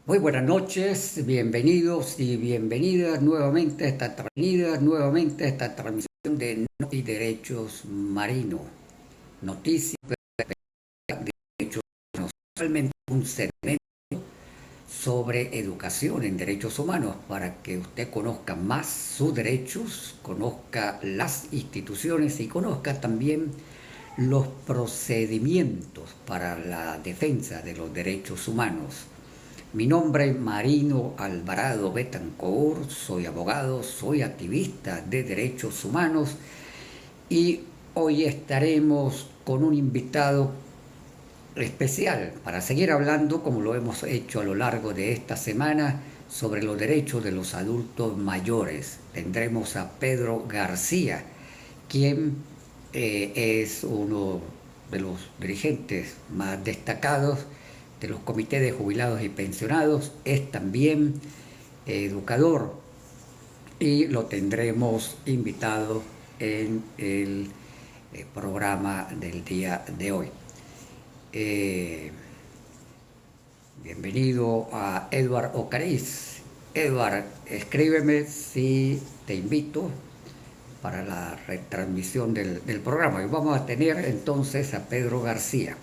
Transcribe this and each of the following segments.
Muy buenas noches, bienvenidos y bienvenidas nuevamente a esta transmisión de y Derechos Marino. Noticias de derechos humanos, realmente un segmento sobre educación en derechos humanos para que usted conozca más sus derechos, conozca las instituciones y conozca también los procedimientos para la defensa de los derechos humanos. Mi nombre es Marino Alvarado Betancourt, soy abogado, soy activista de derechos humanos y hoy estaremos con un invitado especial para seguir hablando, como lo hemos hecho a lo largo de esta semana, sobre los derechos de los adultos mayores. Tendremos a Pedro García, quien es uno de los dirigentes más destacados de los comités de jubilados y pensionados, es también educador y lo tendremos invitado en el programa del día de hoy. Bienvenido a Edward Ocariz. Edward, escríbeme si te invito para la retransmisión del programa. Y vamos a tener entonces a Pedro García.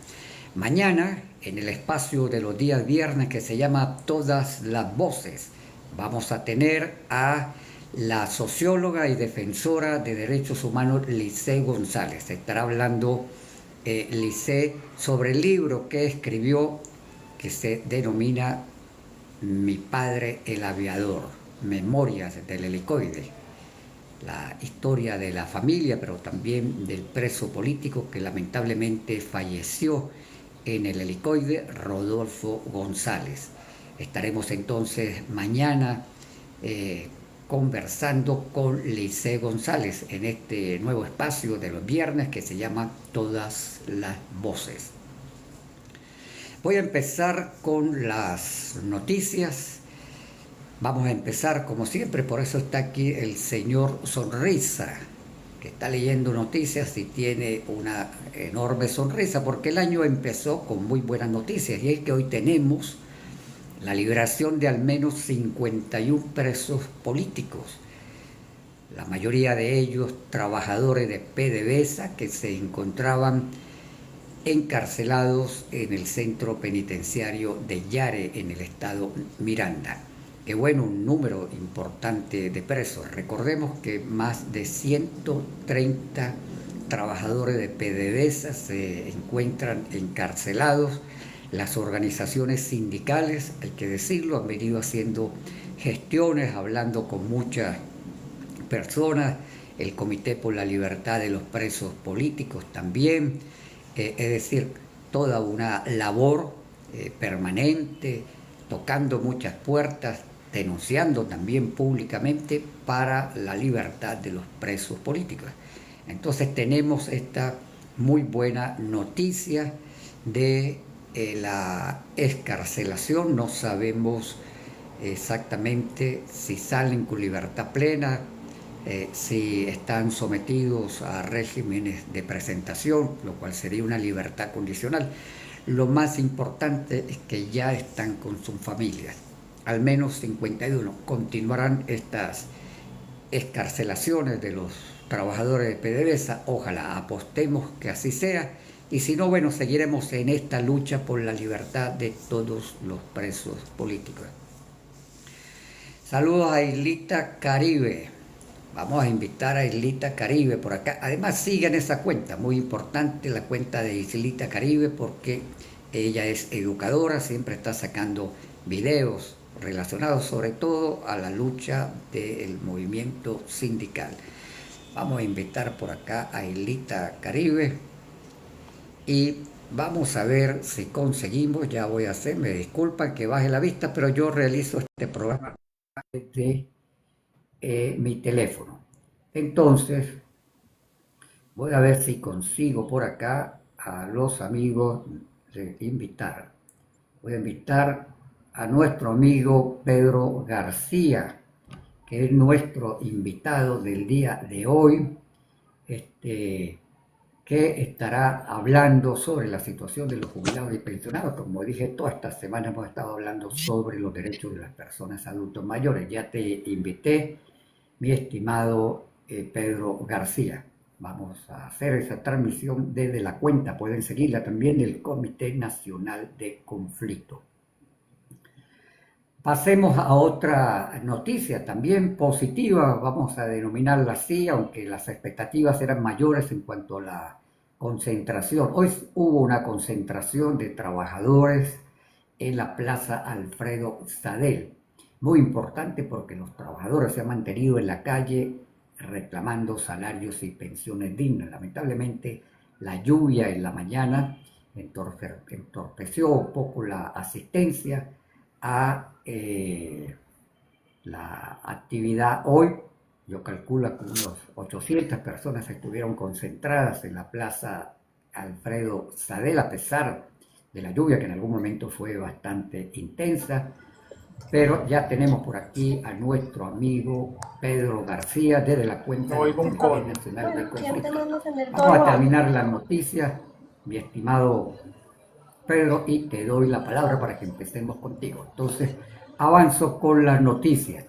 Mañana, en el espacio de los días viernes que se llama Todas las Voces, vamos a tener a la socióloga y defensora de derechos humanos Lice González. Estará hablando Lice sobre el libro que escribió que se denomina Mi padre el aviador, Memorias del helicoide. La historia de la familia, pero también del preso político que lamentablemente falleció en el helicoide, Rodolfo González. Estaremos entonces mañana conversando con Lice González en este nuevo espacio de los viernes que se llama Todas las Voces. Voy a empezar con las noticias. Vamos a empezar como siempre, por eso está aquí el señor Sonrisa, que está leyendo noticias y tiene una enorme sonrisa, porque el año empezó con muy buenas noticias, y es que hoy tenemos la liberación de al menos 51 presos políticos, la mayoría de ellos trabajadores de PDVSA que se encontraban encarcelados en el centro penitenciario de Yare, en el estado Miranda. Que bueno, un número importante de presos. Recordemos que más de 130 trabajadores de PDVSA se encuentran encarcelados. Las organizaciones sindicales, hay que decirlo, han venido haciendo gestiones, hablando con muchas personas, el Comité por la Libertad de los Presos Políticos también, es decir, toda una labor permanente, tocando muchas puertas, denunciando también públicamente para la libertad de los presos políticos. Entonces tenemos esta muy buena noticia de la excarcelación. No sabemos exactamente si salen con libertad plena, si están sometidos a regímenes de presentación, lo cual sería una libertad condicional. Lo más importante es que ya están con sus familias, al menos 51. Continuarán estas excarcelaciones de los trabajadores de PDVSA, ojalá apostemos que así sea, y si no, bueno, seguiremos en esta lucha por la libertad de todos los presos políticos. Saludos a Islita Caribe. Vamos a invitar a Islita Caribe por acá. Además, sigan esa cuenta, muy importante la cuenta de Islita Caribe, porque ella es educadora, siempre está sacando videos relacionados sobre todo a la lucha del movimiento sindical. Vamos a invitar por acá a Islita Caribe y vamos a ver si conseguimos. Ya voy a hacer, me disculpan que baje la vista, pero yo realizo este programa desde mi teléfono. Entonces, voy a ver si consigo por acá a los amigos de invitar. Voy a invitar a nuestro amigo Pedro García, que es nuestro invitado del día de hoy. que estará hablando sobre la situación de los jubilados y pensionados. Como dije, toda esta semana hemos estado hablando sobre los derechos de las personas adultos mayores. Ya te invité, mi estimado Pedro García. Vamos a hacer esa transmisión desde la cuenta, pueden seguirla también del Comité Nacional de Conflicto. Pasemos a otra noticia también positiva, vamos a denominarla así, aunque las expectativas eran mayores en cuanto a la concentración. Hoy hubo una concentración de trabajadores en la Plaza Alfredo Sadel. Muy importante porque los trabajadores se han mantenido en la calle reclamando salarios y pensiones dignas. Lamentablemente, la lluvia en la mañana entorpeció un poco la asistencia a la actividad hoy. Yo calculo que unos 800 personas estuvieron concentradas en la Plaza Alfredo Sadel, a pesar de la lluvia que en algún momento fue bastante intensa. Pero ya tenemos por aquí a nuestro amigo Pedro García desde la cuenta del Comité Nacional de Conflicto. Vamos a terminar las noticias, mi estimado Pedro, y te doy la palabra para que empecemos contigo. Entonces, avanzo con las noticias.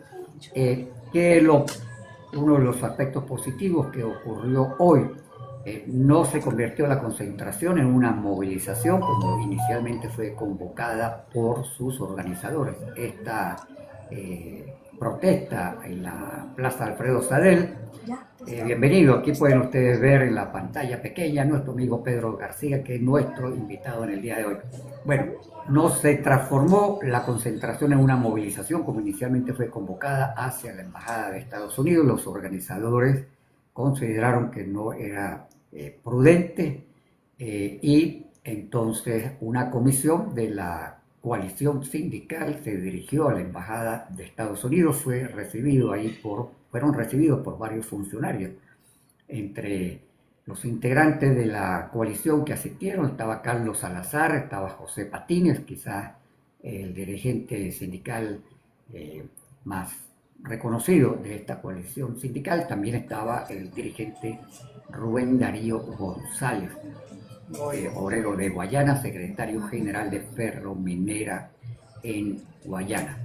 Uno de los aspectos positivos que ocurrió hoy, no se convirtió la concentración en una movilización como inicialmente fue convocada por sus organizadores. Esta protesta en la Plaza Alfredo Sadel. Bienvenido, aquí pueden ustedes ver en la pantalla pequeña a nuestro amigo Pedro García, que es nuestro invitado en el día de hoy. Bueno, no se transformó la concentración en una movilización como inicialmente fue convocada hacia la Embajada de Estados Unidos. Los organizadores consideraron que no era prudente y entonces una comisión de la coalición sindical se dirigió a la Embajada de Estados Unidos. Fueron recibidos por varios funcionarios. Entre los integrantes de la coalición que asistieron estaba Carlos Salazar, estaba José Patínez, quizás el dirigente sindical más reconocido de esta coalición sindical. También estaba el dirigente Rubén Darío González, obrero de Guayana, secretario general de Ferrominera en Guayana.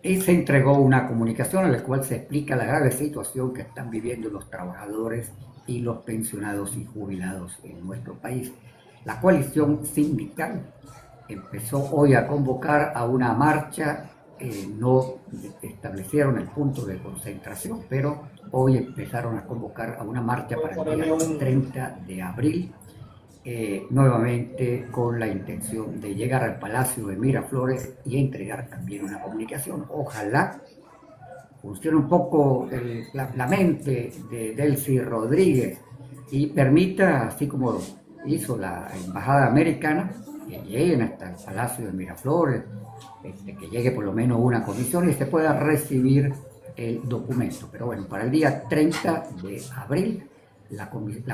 Y se entregó una comunicación en la cual se explica la grave situación que están viviendo los trabajadores y los pensionados y jubilados en nuestro país. La coalición sindical empezó hoy a convocar a una marcha. No establecieron el punto de concentración, pero hoy empezaron a convocar a una marcha para el día 30 de abril, nuevamente con la intención de llegar al Palacio de Miraflores y entregar también una comunicación. Ojalá funcione un poco la mente de Delcy Rodríguez y permita, así como hizo la Embajada Americana, que lleguen hasta el Palacio de Miraflores, que llegue por lo menos una comisión y se pueda recibir el documento. Pero bueno, para el día 30 de abril la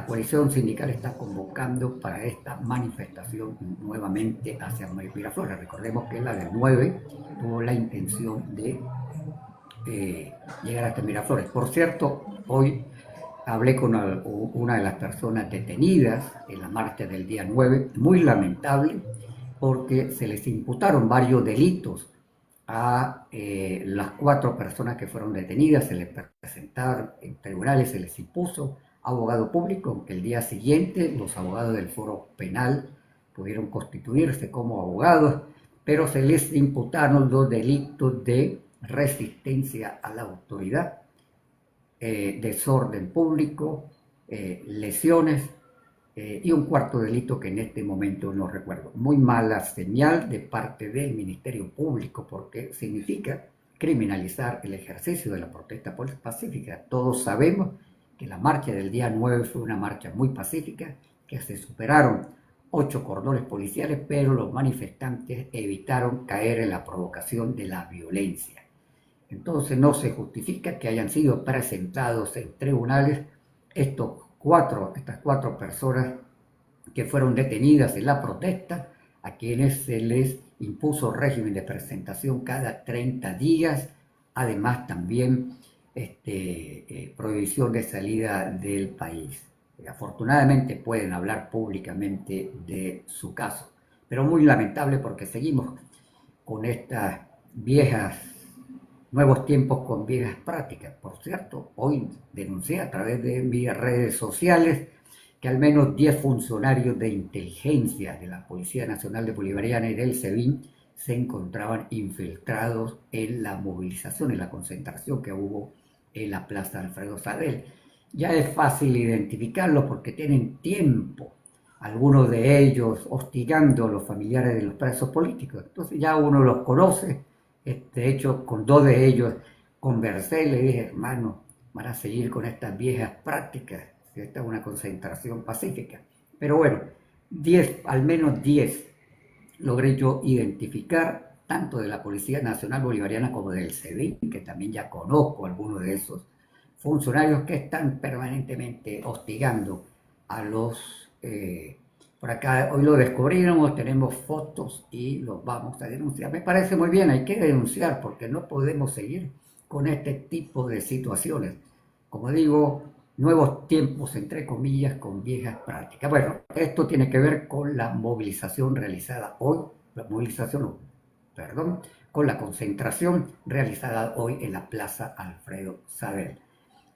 coalición sindical está convocando para esta manifestación nuevamente hacia Miraflores. Recordemos que la del 9 tuvo la intención de llegar hasta Miraflores. Por cierto, hoy hablé con una de las personas detenidas en la marcha del día 9, muy lamentable, porque se les imputaron varios delitos a las 4 personas que fueron detenidas. Se les presentaron en tribunales, se les impuso abogado público, aunque el día siguiente los abogados del foro penal pudieron constituirse como abogados, pero se les imputaron 2 delitos de resistencia a la autoridad, desorden público, lesiones, y un 4º delito que en este momento no recuerdo. Muy mala señal de parte del Ministerio Público, porque significa criminalizar el ejercicio de la protesta pacífica. Todos sabemos que la marcha del día 9 fue una marcha muy pacífica, que se superaron 8 cordones policiales, pero los manifestantes evitaron caer en la provocación de la violencia. Entonces no se justifica que hayan sido presentados en tribunales estas 4 personas que fueron detenidas en la protesta, a quienes se les impuso régimen de presentación cada 30 días, además también prohibición de salida del país. afortunadamente pueden hablar públicamente de su caso. Pero muy lamentable porque seguimos con estas viejas, nuevos tiempos con viejas prácticas. Por cierto, hoy denuncié a través de mis redes sociales que al menos 10 funcionarios de inteligencia de la Policía Nacional de Bolivariana y del SEBIN se encontraban infiltrados en la movilización, en la concentración que hubo en la Plaza Alfredo Sadel. Ya es fácil identificarlos porque tienen tiempo, algunos de ellos hostigando a los familiares de los presos políticos. Entonces ya uno los conoce. De hecho, con 2 de ellos conversé y le dije, hermano, van a seguir con estas viejas prácticas. Esta es una concentración pacífica. Pero bueno, 10, al menos 10 logré yo identificar, tanto de la Policía Nacional Bolivariana como del SEBIN, que también ya conozco algunos de esos funcionarios que están permanentemente hostigando a los... por acá hoy lo descubrimos, tenemos fotos y los vamos a denunciar. Me parece muy bien, hay que denunciar porque no podemos seguir con este tipo de situaciones. Como digo, nuevos tiempos, entre comillas, con viejas prácticas. Bueno, esto tiene que ver con la movilización realizada hoy, con la concentración realizada hoy en la Plaza Alfredo Sadel.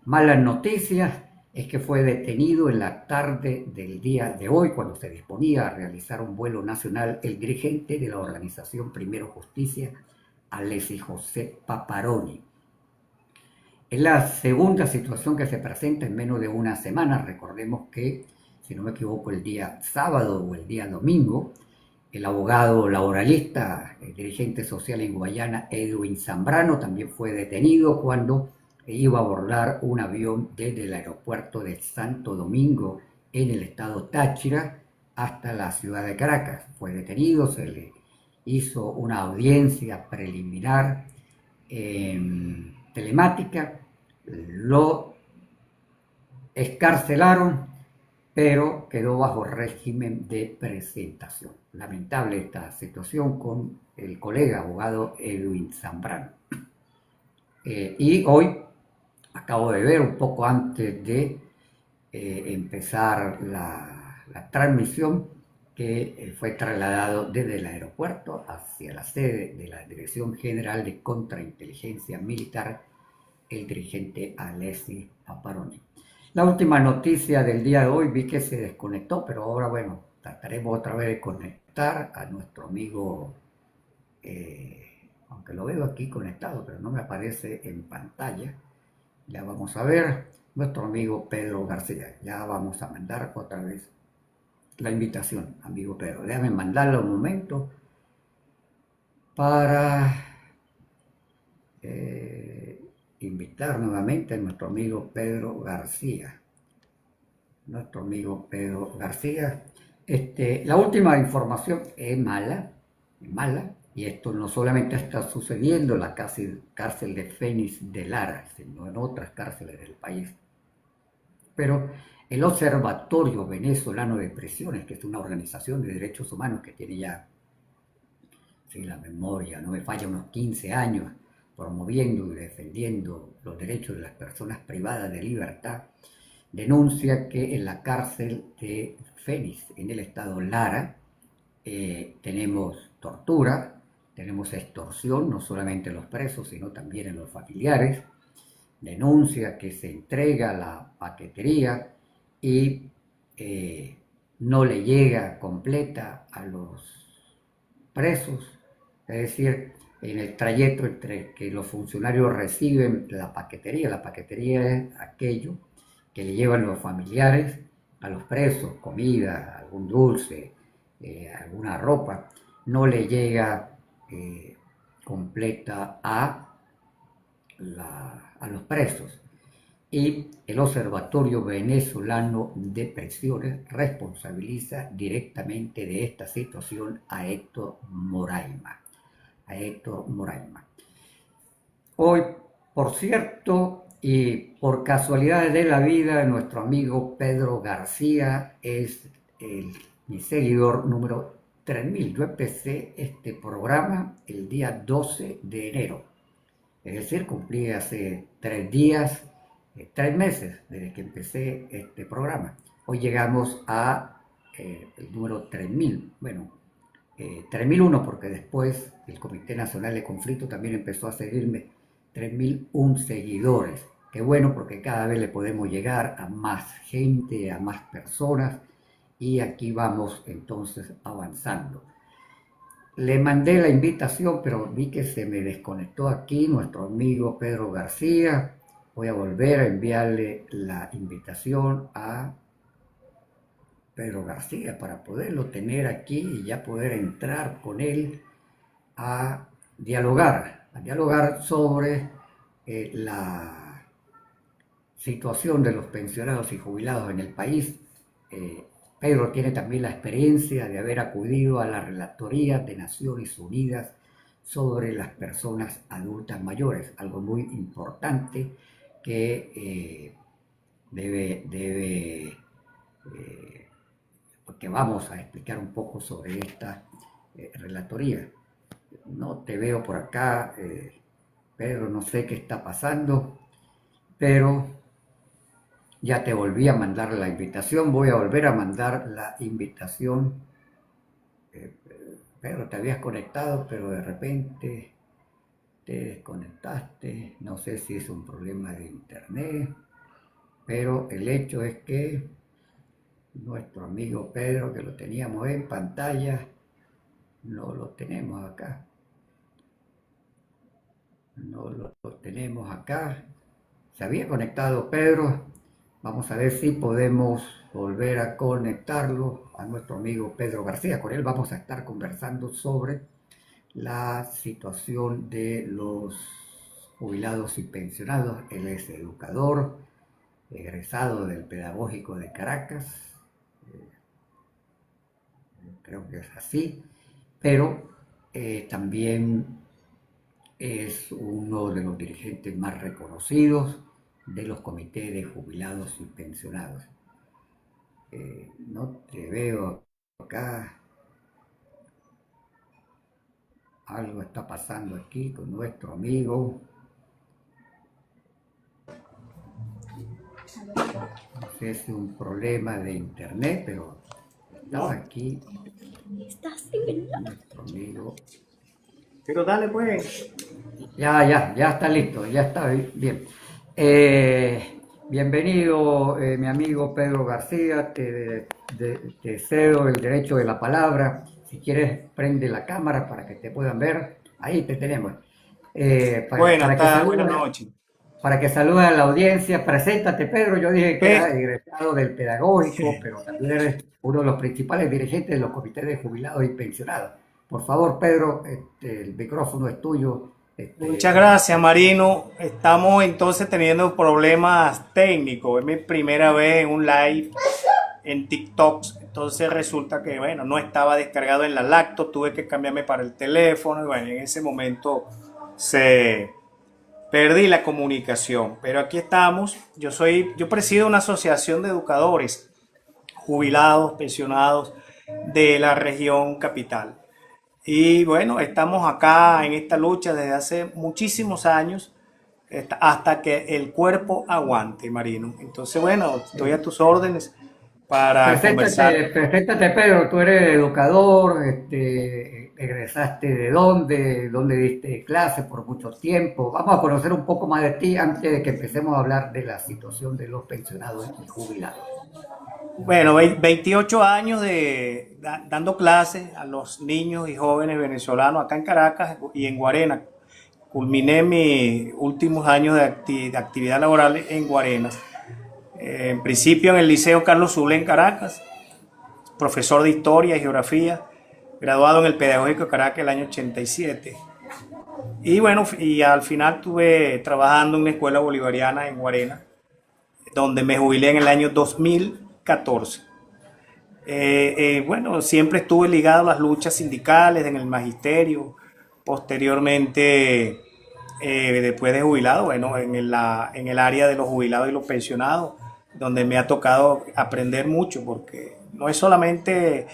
Malas noticias es que fue detenido en la tarde del día de hoy, cuando se disponía a realizar un vuelo nacional, el dirigente de la organización Primero Justicia, Alessi José Paparoni. Es la segunda situación que se presenta en menos de una semana. Recordemos que, si no me equivoco, el día sábado o el día domingo, el abogado laboralista, el dirigente social en Guayana, Edwin Zambrano, también fue detenido cuando iba a abordar un avión desde el aeropuerto de Santo Domingo en el estado Táchira hasta la ciudad de Caracas. Fue detenido, se le hizo una audiencia preliminar telemática, lo escarcelaron, pero quedó bajo régimen de presentación. Lamentable esta situación con el colega abogado Edwin Zambrano. Y hoy acabo de ver, un poco antes de empezar la transmisión, que fue trasladado desde el aeropuerto hacia la sede de la Dirección General de Contrainteligencia Militar, el dirigente Alessi Paparoni. La última noticia del día de hoy, vi que se desconectó, pero ahora bueno, trataremos otra vez de conectar a nuestro amigo, aunque lo veo aquí conectado, pero no me aparece en pantalla. Ya vamos a ver, nuestro amigo Pedro García. Ya vamos a mandar otra vez la invitación, amigo Pedro. Déjame mandarlo un momento para invitar nuevamente a nuestro amigo Pedro García. Nuestro amigo Pedro García. La última información es mala, y esto no solamente está sucediendo en la cárcel de Fénix de Lara, sino en otras cárceles del país. Pero el Observatorio Venezolano de Prisiones, que es una organización de derechos humanos que tiene ya, si la memoria no me falla, unos 15 años, promoviendo y defendiendo los derechos de las personas privadas de libertad, denuncia que en la cárcel de Fénix, en el estado Lara, tenemos tortura, tenemos extorsión, no solamente en los presos, sino también en los familiares. Denuncia que se entrega la paquetería y no le llega completa a los presos, es decir, en el trayecto entre que los funcionarios reciben la paquetería es aquello que le llevan los familiares a los presos, comida, algún dulce, alguna ropa, no le llega completa a los presos. Y el Observatorio Venezolano de Prisiones responsabiliza directamente de esta situación a Héctor Moraima. Hoy, por cierto, y por casualidades de la vida, nuestro amigo Pedro García es mi seguidor número 3000. Yo empecé este programa el día 12 de enero. Es decir, cumplí hace 3 días, 3 meses desde que empecé este programa. Hoy llegamos a el número 3000. Bueno, 3001 porque después el Comité Nacional de Conflicto también empezó a seguirme. 3001 seguidores. Qué bueno porque cada vez le podemos llegar a más gente, a más personas, y aquí vamos entonces avanzando. Le mandé la invitación, pero vi que se me desconectó aquí nuestro amigo Pedro García. Voy a volver a enviarle la invitación a Pedro García para poderlo tener aquí y ya poder entrar con él a dialogar sobre la situación de los pensionados y jubilados en el país. Pedro tiene también la experiencia de haber acudido a la Relatoría de Naciones Unidas sobre las personas adultas mayores, algo muy importante que porque vamos a explicar un poco sobre esta relatoría. No te veo por acá, Pedro, no sé qué está pasando, pero ya te volví a mandar la invitación, voy a volver a mandar la invitación. Pedro, te habías conectado, pero de repente te desconectaste, no sé si es un problema de internet, pero el hecho es que nuestro amigo Pedro, que lo teníamos en pantalla, no lo tenemos acá. No lo tenemos acá. Se había conectado Pedro. Vamos a ver si podemos volver a conectarlo a nuestro amigo Pedro García. Con él vamos a estar conversando sobre la situación de los jubilados y pensionados. Él es educador, egresado del Pedagógico de Caracas. Creo que es así. Pero también es uno de los dirigentes más reconocidos de los comités de jubilados y pensionados. No te veo acá. Algo está pasando aquí con nuestro amigo. No sé si es un problema de internet, pero estaba aquí nuestro amigo. Pero dale pues. Ya está listo, ya está bien. Bienvenido, mi amigo Pedro García, te cedo el derecho de la palabra. Si quieres, prende la cámara para que te puedan ver. Ahí te tenemos. Buenas tardes, buenas noches. Para que salude a la audiencia, preséntate, Pedro. Yo dije que era egresado del Pedagógico, pero también eres uno de los principales dirigentes de los comités de jubilados y pensionados. Por favor, Pedro, el micrófono es tuyo. Muchas gracias, Marino. Estamos entonces teniendo problemas técnicos. Es mi primera vez en un live en TikTok. Entonces resulta que, bueno, no estaba descargado en la laptop. Tuve que cambiarme para el teléfono. Y bueno, en ese momento perdí la comunicación. Pero aquí estamos. Yo presido una asociación de educadores jubilados, pensionados de la región capital. Y bueno, estamos acá en esta lucha desde hace muchísimos años hasta que el cuerpo aguante, Marino. Entonces, bueno, estoy a tus órdenes para conversar. Preséntate, Pedro, tú eres educador, egresaste de dónde diste clases por mucho tiempo. Vamos a conocer un poco más de ti antes de que empecemos a hablar de la situación de los pensionados y jubilados. Bueno, 28 años dando clases a los niños y jóvenes venezolanos acá en Caracas y en Guarena. Culminé mis últimos años de actividad laboral en Guarena. En principio en el Liceo Carlos Zulé en Caracas, profesor de Historia y Geografía, graduado en el Pedagógico de Caracas el año 87. Y bueno, y al final estuve trabajando en una escuela bolivariana en Guarena, donde me jubilé en el año 2014. Bueno, siempre estuve ligado a las luchas sindicales en el magisterio. Posteriormente, después de jubilado, bueno, en el área de los jubilados y los pensionados, donde me ha tocado aprender mucho, porque no es solamente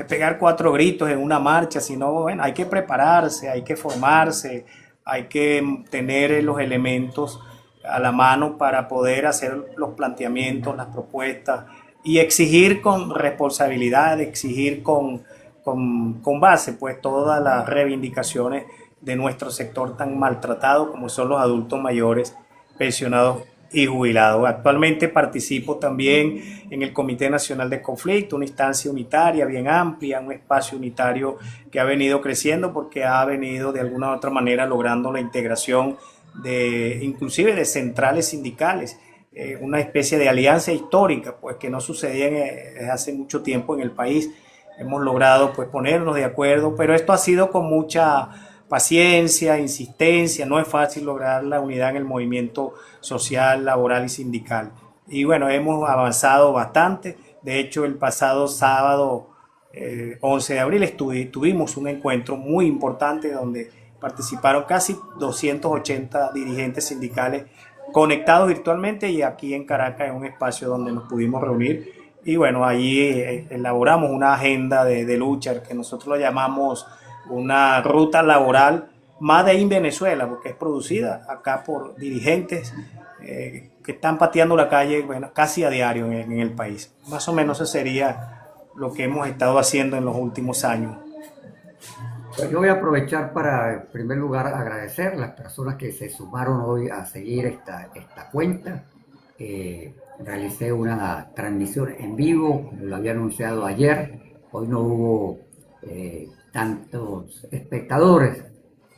pegar 4 gritos en una marcha, sino, bueno, hay que prepararse, hay que formarse, hay que tener los elementos a la mano para poder hacer los planteamientos, las propuestas y exigir con responsabilidad, exigir con base pues todas las reivindicaciones de nuestro sector tan maltratado como son los adultos mayores, pensionados y jubilados. Actualmente participo también en el Comité Nacional de Conflicto, una instancia unitaria bien amplia, un espacio unitario que ha venido creciendo porque ha venido de alguna u otra manera logrando la integración inclusive de centrales sindicales, una especie de alianza histórica pues que no sucedía desde hace mucho tiempo en el país. Hemos logrado pues ponernos de acuerdo, pero esto ha sido con mucha paciencia, insistencia. No es fácil lograr la unidad en el movimiento social, laboral y sindical. Y bueno, hemos avanzado bastante. De hecho, el pasado sábado 11 de abril tuvimos un encuentro muy importante donde participaron casi 280 dirigentes sindicales conectados virtualmente y aquí en Caracas en un espacio donde nos pudimos reunir. Y bueno, allí elaboramos una agenda de lucha que nosotros lo llamamos una ruta laboral Made in Venezuela, porque es producida acá por dirigentes que están pateando la calle, bueno, casi a diario en el país. Más o menos eso sería lo que hemos estado haciendo en los últimos años. Yo voy a aprovechar para, en primer lugar, agradecer a las personas que se sumaron hoy a seguir esta cuenta. Realicé una transmisión en vivo, como lo había anunciado ayer. Hoy no hubo tantos espectadores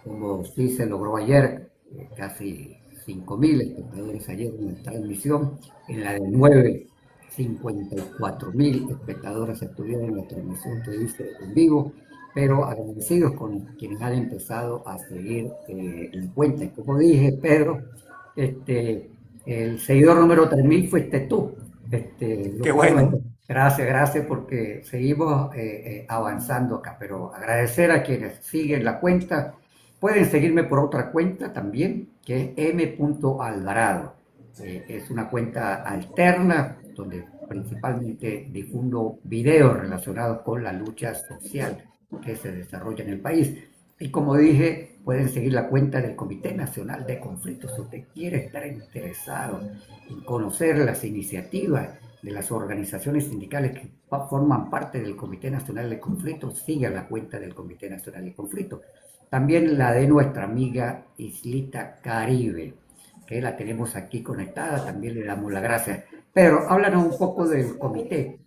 como sí se logró ayer, casi 5.000 espectadores ayer en la transmisión. En la de 9, 54.000 espectadores estuvieron en la transmisión que hice en vivo, pero agradecidos con quienes han empezado a seguir la cuenta. Y como dije, Pedro, el seguidor número 3.000 fuiste tú. Qué bueno. Gracias, porque seguimos avanzando acá, pero agradecer a quienes siguen la cuenta. Pueden seguirme por otra cuenta también, que es m.alvarado. Es una cuenta alterna donde principalmente difundo videos relacionados con la lucha social que se desarrolla en el país. Y como dije, pueden seguir la cuenta del Comité Nacional de Conflictos. Si usted quiere estar interesado en conocer las iniciativas de las organizaciones sindicales que forman parte del Comité Nacional de Conflictos, siga la cuenta del Comité Nacional de Conflictos. También la de nuestra amiga Islita Caribe, que la tenemos aquí conectada, también le damos las gracias. Pero háblanos un poco del comité.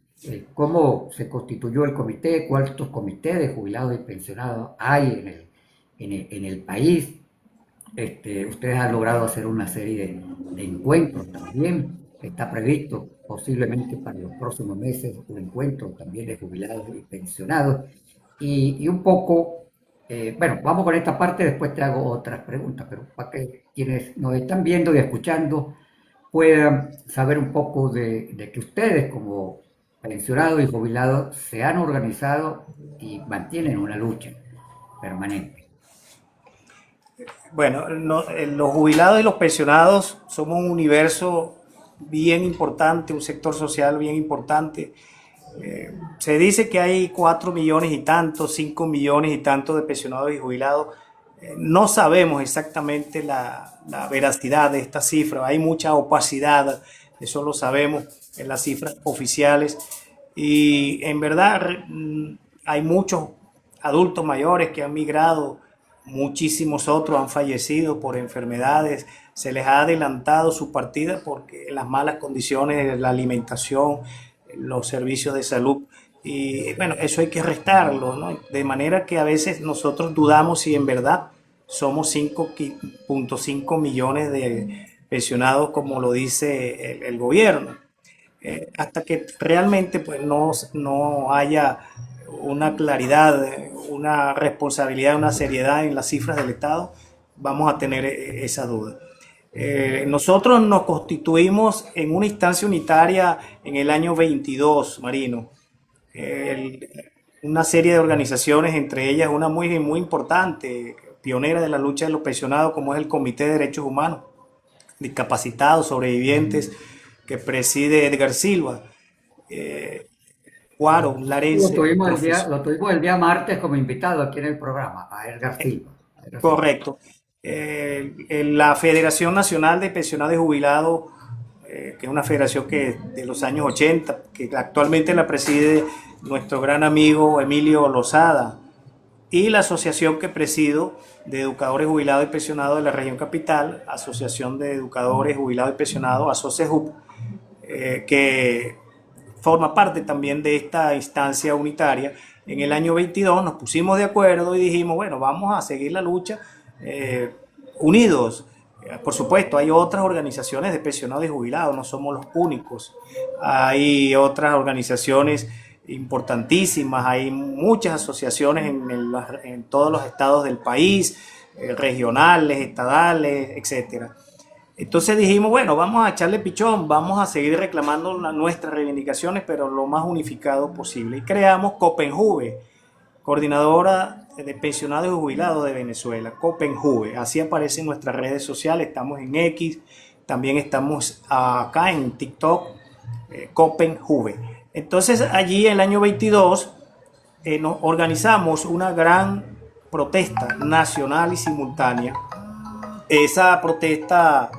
¿Cómo se constituyó el comité? ¿Cuántos comités de jubilados y pensionados hay en el país? Ustedes han logrado hacer una serie de encuentros también. Está previsto posiblemente para los próximos meses un encuentro también de jubilados y pensionados. Y un poco, bueno, vamos con esta parte, después te hago otras preguntas, pero para que quienes nos están viendo y escuchando puedan saber un poco de que ustedes como pensionados y jubilados se han organizado y mantienen una lucha permanente. Bueno, los jubilados y los pensionados somos un universo bien importante, un sector social bien importante. Se dice que hay 4 millones y tantos, 5 millones y tantos de pensionados y jubilados. No sabemos exactamente la veracidad de esta cifra. Hay mucha opacidad, eso lo sabemos en las cifras oficiales. Y en verdad hay muchos adultos mayores que han migrado, muchísimos otros han fallecido por enfermedades, se les ha adelantado su partida porque las malas condiciones de la alimentación, los servicios de salud, y bueno, eso hay que restarlo, ¿no? De manera que a veces nosotros dudamos si en verdad somos 5.5 millones de pensionados como lo dice el gobierno. Hasta que realmente pues no haya una claridad, una responsabilidad, una seriedad en las cifras del Estado, vamos a tener esa duda. Nosotros nos constituimos en una instancia unitaria en el año 22, Marino. Una serie de organizaciones, entre ellas una muy importante, pionera de la lucha de los pensionados, como es el Comité de Derechos Humanos, Discapacitados, Sobrevivientes, que preside Edgar Silva. Guaro, Larense. Lo tuvimos el día martes como invitado aquí en el programa, a Edgar Silva. Correcto. La Federación Nacional de Pensionados y Jubilados que es una federación que de los años 80, que actualmente la preside nuestro gran amigo Emilio Lozada, y la asociación que presido de educadores jubilados y pensionados de la región capital, Asociación de Educadores Jubilados y Pensionados, ASOCEJUP, que forma parte también de esta instancia unitaria. En el año 22 nos pusimos de acuerdo y dijimos, bueno, vamos a seguir la lucha unidos. Por supuesto, hay otras organizaciones de pensionados y jubilados, no somos los únicos. Hay otras organizaciones importantísimas, hay muchas asociaciones en todos los estados del país, regionales, estadales, etcétera. Entonces dijimos, bueno, vamos a echarle pichón, vamos a seguir reclamando nuestras reivindicaciones, pero lo más unificado posible. Y creamos Copenjuve, Coordinadora de Pensionados y Jubilados de Venezuela, Copenjuve. Así aparece en nuestras redes sociales, estamos en X, también estamos acá en TikTok, Copenjuve. Entonces allí en el año 22 nos organizamos una gran protesta nacional y simultánea. Esa protesta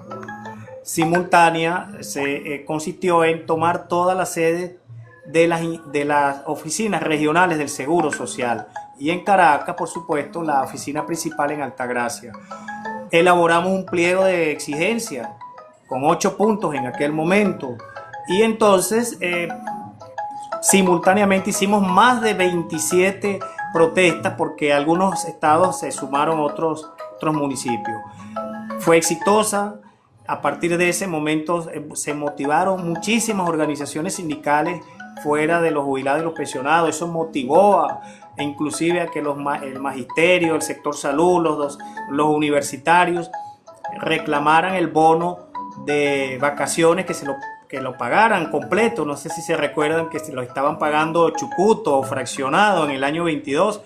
simultánea se consistió en tomar todas las sedes de las oficinas regionales del Seguro Social y en Caracas, por supuesto, la oficina principal en Altagracia. Elaboramos un pliego de exigencia con 8 puntos en aquel momento y entonces simultáneamente hicimos más de 27 protestas porque algunos estados se sumaron otros municipios. Fue exitosa. A partir de ese momento se motivaron muchísimas organizaciones sindicales fuera de los jubilados y los pensionados. Eso motivó inclusive a que el magisterio, el sector salud, los universitarios reclamaran el bono de vacaciones, que lo pagaran completo. No sé si se recuerdan que se lo estaban pagando chucuto o fraccionado en el año 22.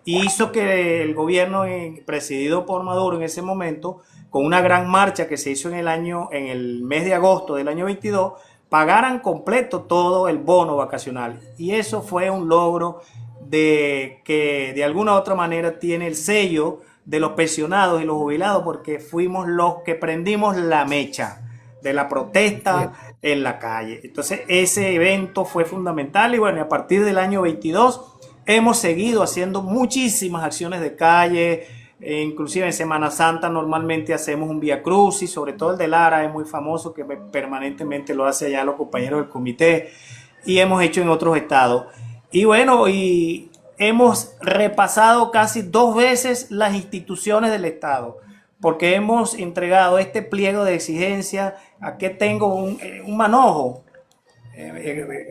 Y hizo que el gobierno presidido por Maduro en ese momento, con una gran marcha que se hizo en el mes de agosto del año 22, pagaran completo todo el bono vacacional. Y eso fue un logro que de alguna u otra manera tiene el sello de los pensionados y los jubilados, porque fuimos los que prendimos la mecha de la protesta en la calle. Entonces ese evento fue fundamental y bueno, a partir del año 22 hemos seguido haciendo muchísimas acciones de calle, inclusive en Semana Santa normalmente hacemos un Vía Crucis, sobre todo el de Lara es muy famoso, que permanentemente lo hace allá los compañeros del comité, y hemos hecho en otros estados. Y bueno, y hemos repasado casi 2 veces las instituciones del estado, porque hemos entregado este pliego de exigencia. Aquí tengo un manojo.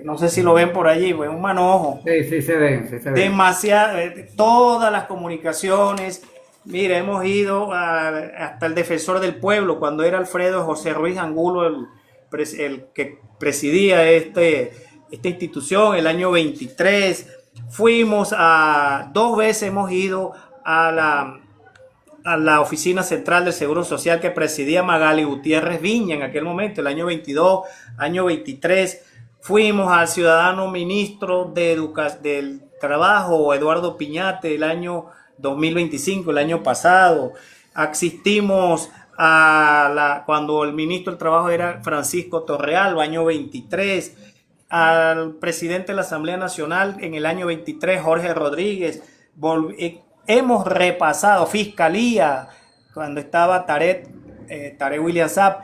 No sé si lo ven por allí, pues un manojo. Sí, se ven. Demasiado, todas las comunicaciones. Mira, hemos ido hasta el defensor del pueblo, cuando era Alfredo José Ruiz Angulo, el que presidía esta institución, el año 23. Fuimos 2 veces hemos ido a la oficina central del Seguro Social que presidía Magali Gutiérrez Viña en aquel momento, el año 22, año 23. Fuimos al ciudadano ministro del Trabajo, Eduardo Piñate, el año 2025, el año pasado. Asistimos cuando el ministro del Trabajo era Francisco Torrealba, año 23. Al presidente de la Asamblea Nacional en el año 23, Jorge Rodríguez. Hemos repasado Fiscalía, cuando estaba Tarek William Saab.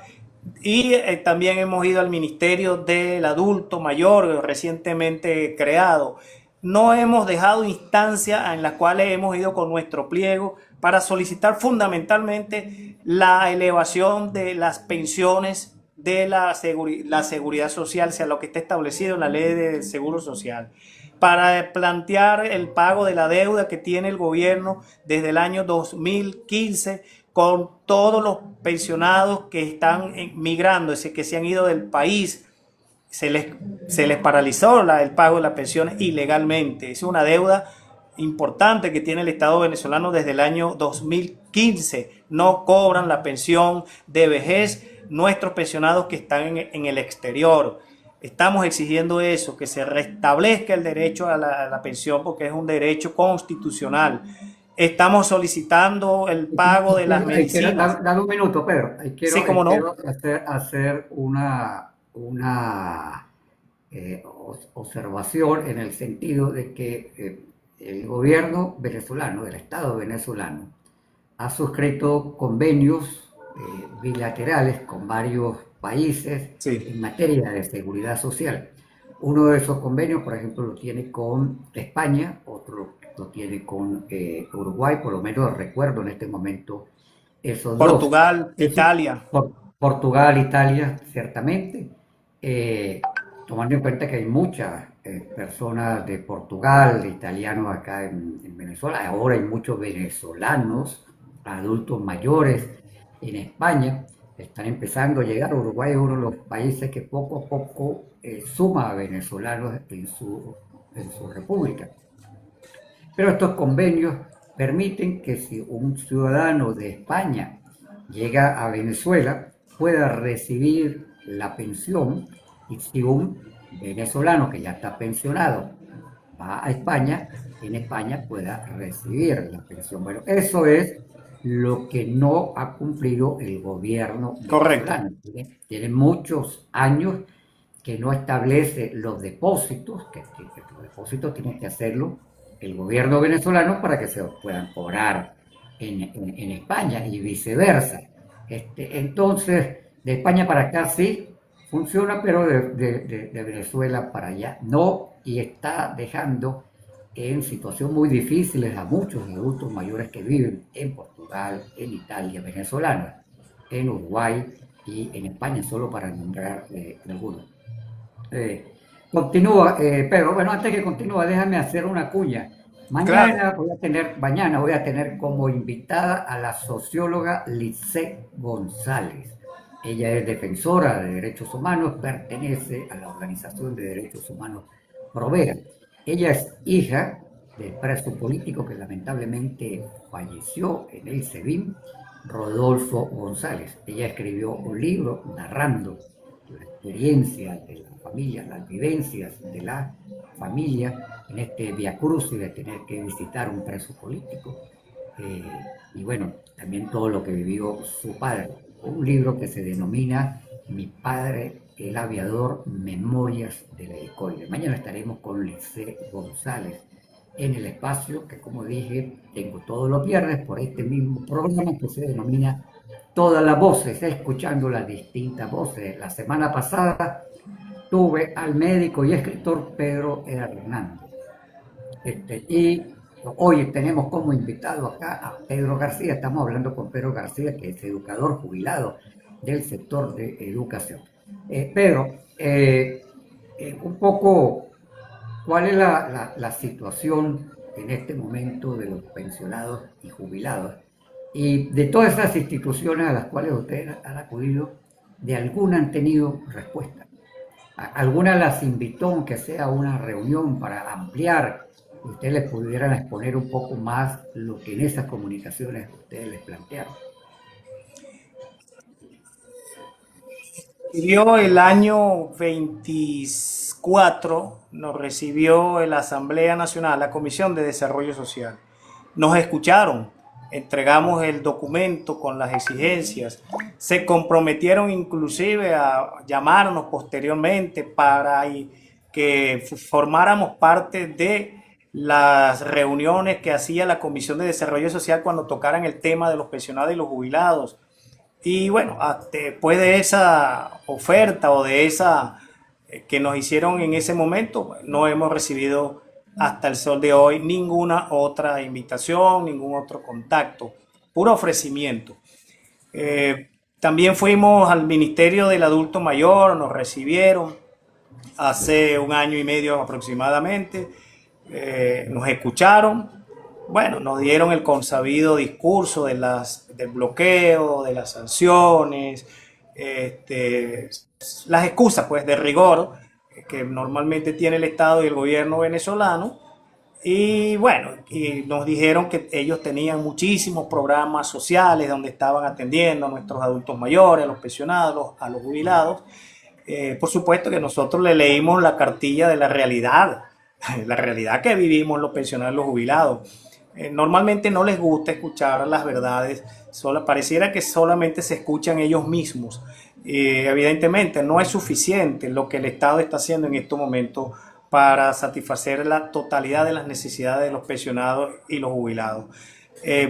Y también hemos ido al Ministerio del Adulto Mayor, recientemente creado. No hemos dejado instancias en las cuales hemos ido con nuestro pliego para solicitar fundamentalmente la elevación de las pensiones de la seguridad social, o sea, lo que está establecido en la ley de seguro social, para plantear el pago de la deuda que tiene el gobierno desde el año 2015 con todos los pensionados que están migrando, que se han ido del país. Se les paralizó el pago de las pensiones ilegalmente. Es una deuda importante que tiene el Estado venezolano desde el año 2015. No cobran la pensión de vejez nuestros pensionados que están en el exterior. Estamos exigiendo que se restablezca el derecho a la pensión, porque es un derecho constitucional. Estamos solicitando el pago de las medicinas. Dame un minuto, Pedro. Sí, cómo Quiero no. hacer una observación en el sentido de que el gobierno venezolano, el Estado venezolano, ha suscrito convenios bilaterales con varios países Sí, en materia de seguridad social. Uno de esos convenios, por ejemplo, lo tiene con España, otro lo tiene con Uruguay, por lo menos recuerdo en este momento esos dos. Portugal, Eso, Italia. Portugal, Italia, ciertamente, tomando en cuenta que hay muchas personas de Portugal, de italianos acá en Venezuela, ahora hay muchos venezolanos, adultos mayores en España, están empezando a llegar. Uruguay es uno de los países que poco a poco suma a venezolanos en su república. Pero estos convenios permiten que si un ciudadano de España llega a Venezuela, pueda recibir la pensión, y si un venezolano que ya está pensionado va a España, en España pueda recibir la pensión. Bueno, eso es lo que no ha cumplido el gobierno Correcto. venezolano. Tiene muchos años que no establece los depósitos, que los depósitos tienen que hacerlo el gobierno venezolano para que se puedan cobrar en España y viceversa. Entonces, de España para acá sí funciona, pero de Venezuela para allá no, y está dejando en situación muy difíciles a muchos adultos mayores que viven en Portugal, en Italia, venezolanos, en Uruguay y en España, solo para nombrar algunos. Continúa, pero bueno, antes que continúe, déjame hacer una cuña. Claro. Mañana voy a tener como invitada a la socióloga Lisset González. Ella es defensora de derechos humanos, pertenece a la Organización de Derechos Humanos Provea. Ella es hija del preso político que lamentablemente falleció en el SEBIN, Rodolfo González. Ella escribió un libro narrando la experiencia de la familia, las vivencias de la familia en este viacrucis de tener que visitar un preso político, eh, y bueno, también todo lo que vivió su padre. Un libro que se denomina Mi padre el aviador, Memorias del Helicoide. Mañana estaremos con Lisset González en el espacio que, como dije, tengo todos los viernes por este mismo programa que se denomina Todas las Voces, escuchando las distintas voces. La semana pasada tuve al médico y escritor Pedro Hernández. Y hoy tenemos como invitado acá a Pedro García. Estamos hablando con Pedro García, que es educador jubilado del sector de educación. Pedro, un poco, ¿cuál es la situación en este momento de los pensionados y jubilados? Y de todas esas instituciones a las cuales ustedes han acudido, ¿de alguna han tenido respuesta? ¿Alguna las invitó, aunque sea a una reunión, para ampliar, y ustedes les pudieran exponer un poco más lo que en esas comunicaciones ustedes les plantearon? Recibió el año 24, nos recibió la Asamblea Nacional, la Comisión de Desarrollo Social. Nos escucharon, entregamos el documento con las exigencias, se comprometieron inclusive a llamarnos posteriormente para que formáramos parte de las reuniones que hacía la Comisión de Desarrollo Social cuando tocaran el tema de los pensionados y los jubilados. Y bueno, después de esa oferta o de esa que nos hicieron en ese momento, no hemos recibido hasta el sol de hoy ninguna otra invitación, ningún otro contacto, puro ofrecimiento. También fuimos al Ministerio del Adulto Mayor, nos recibieron hace un año y medio aproximadamente, nos escucharon. Bueno, nos dieron el consabido discurso del bloqueo, de las sanciones, las excusas pues de rigor que normalmente tiene el Estado y el gobierno venezolano. Y bueno, y nos dijeron que ellos tenían muchísimos programas sociales donde estaban atendiendo a nuestros adultos mayores, a los pensionados, a los jubilados. Por supuesto que nosotros le leímos la cartilla de la realidad que vivimos los pensionados y los jubilados. normalmente no les gusta escuchar las verdades, pareciera que solamente se escuchan ellos mismos. Evidentemente no es suficiente lo que el Estado está haciendo en estos momentos para satisfacer la totalidad de las necesidades de los pensionados y los jubilados.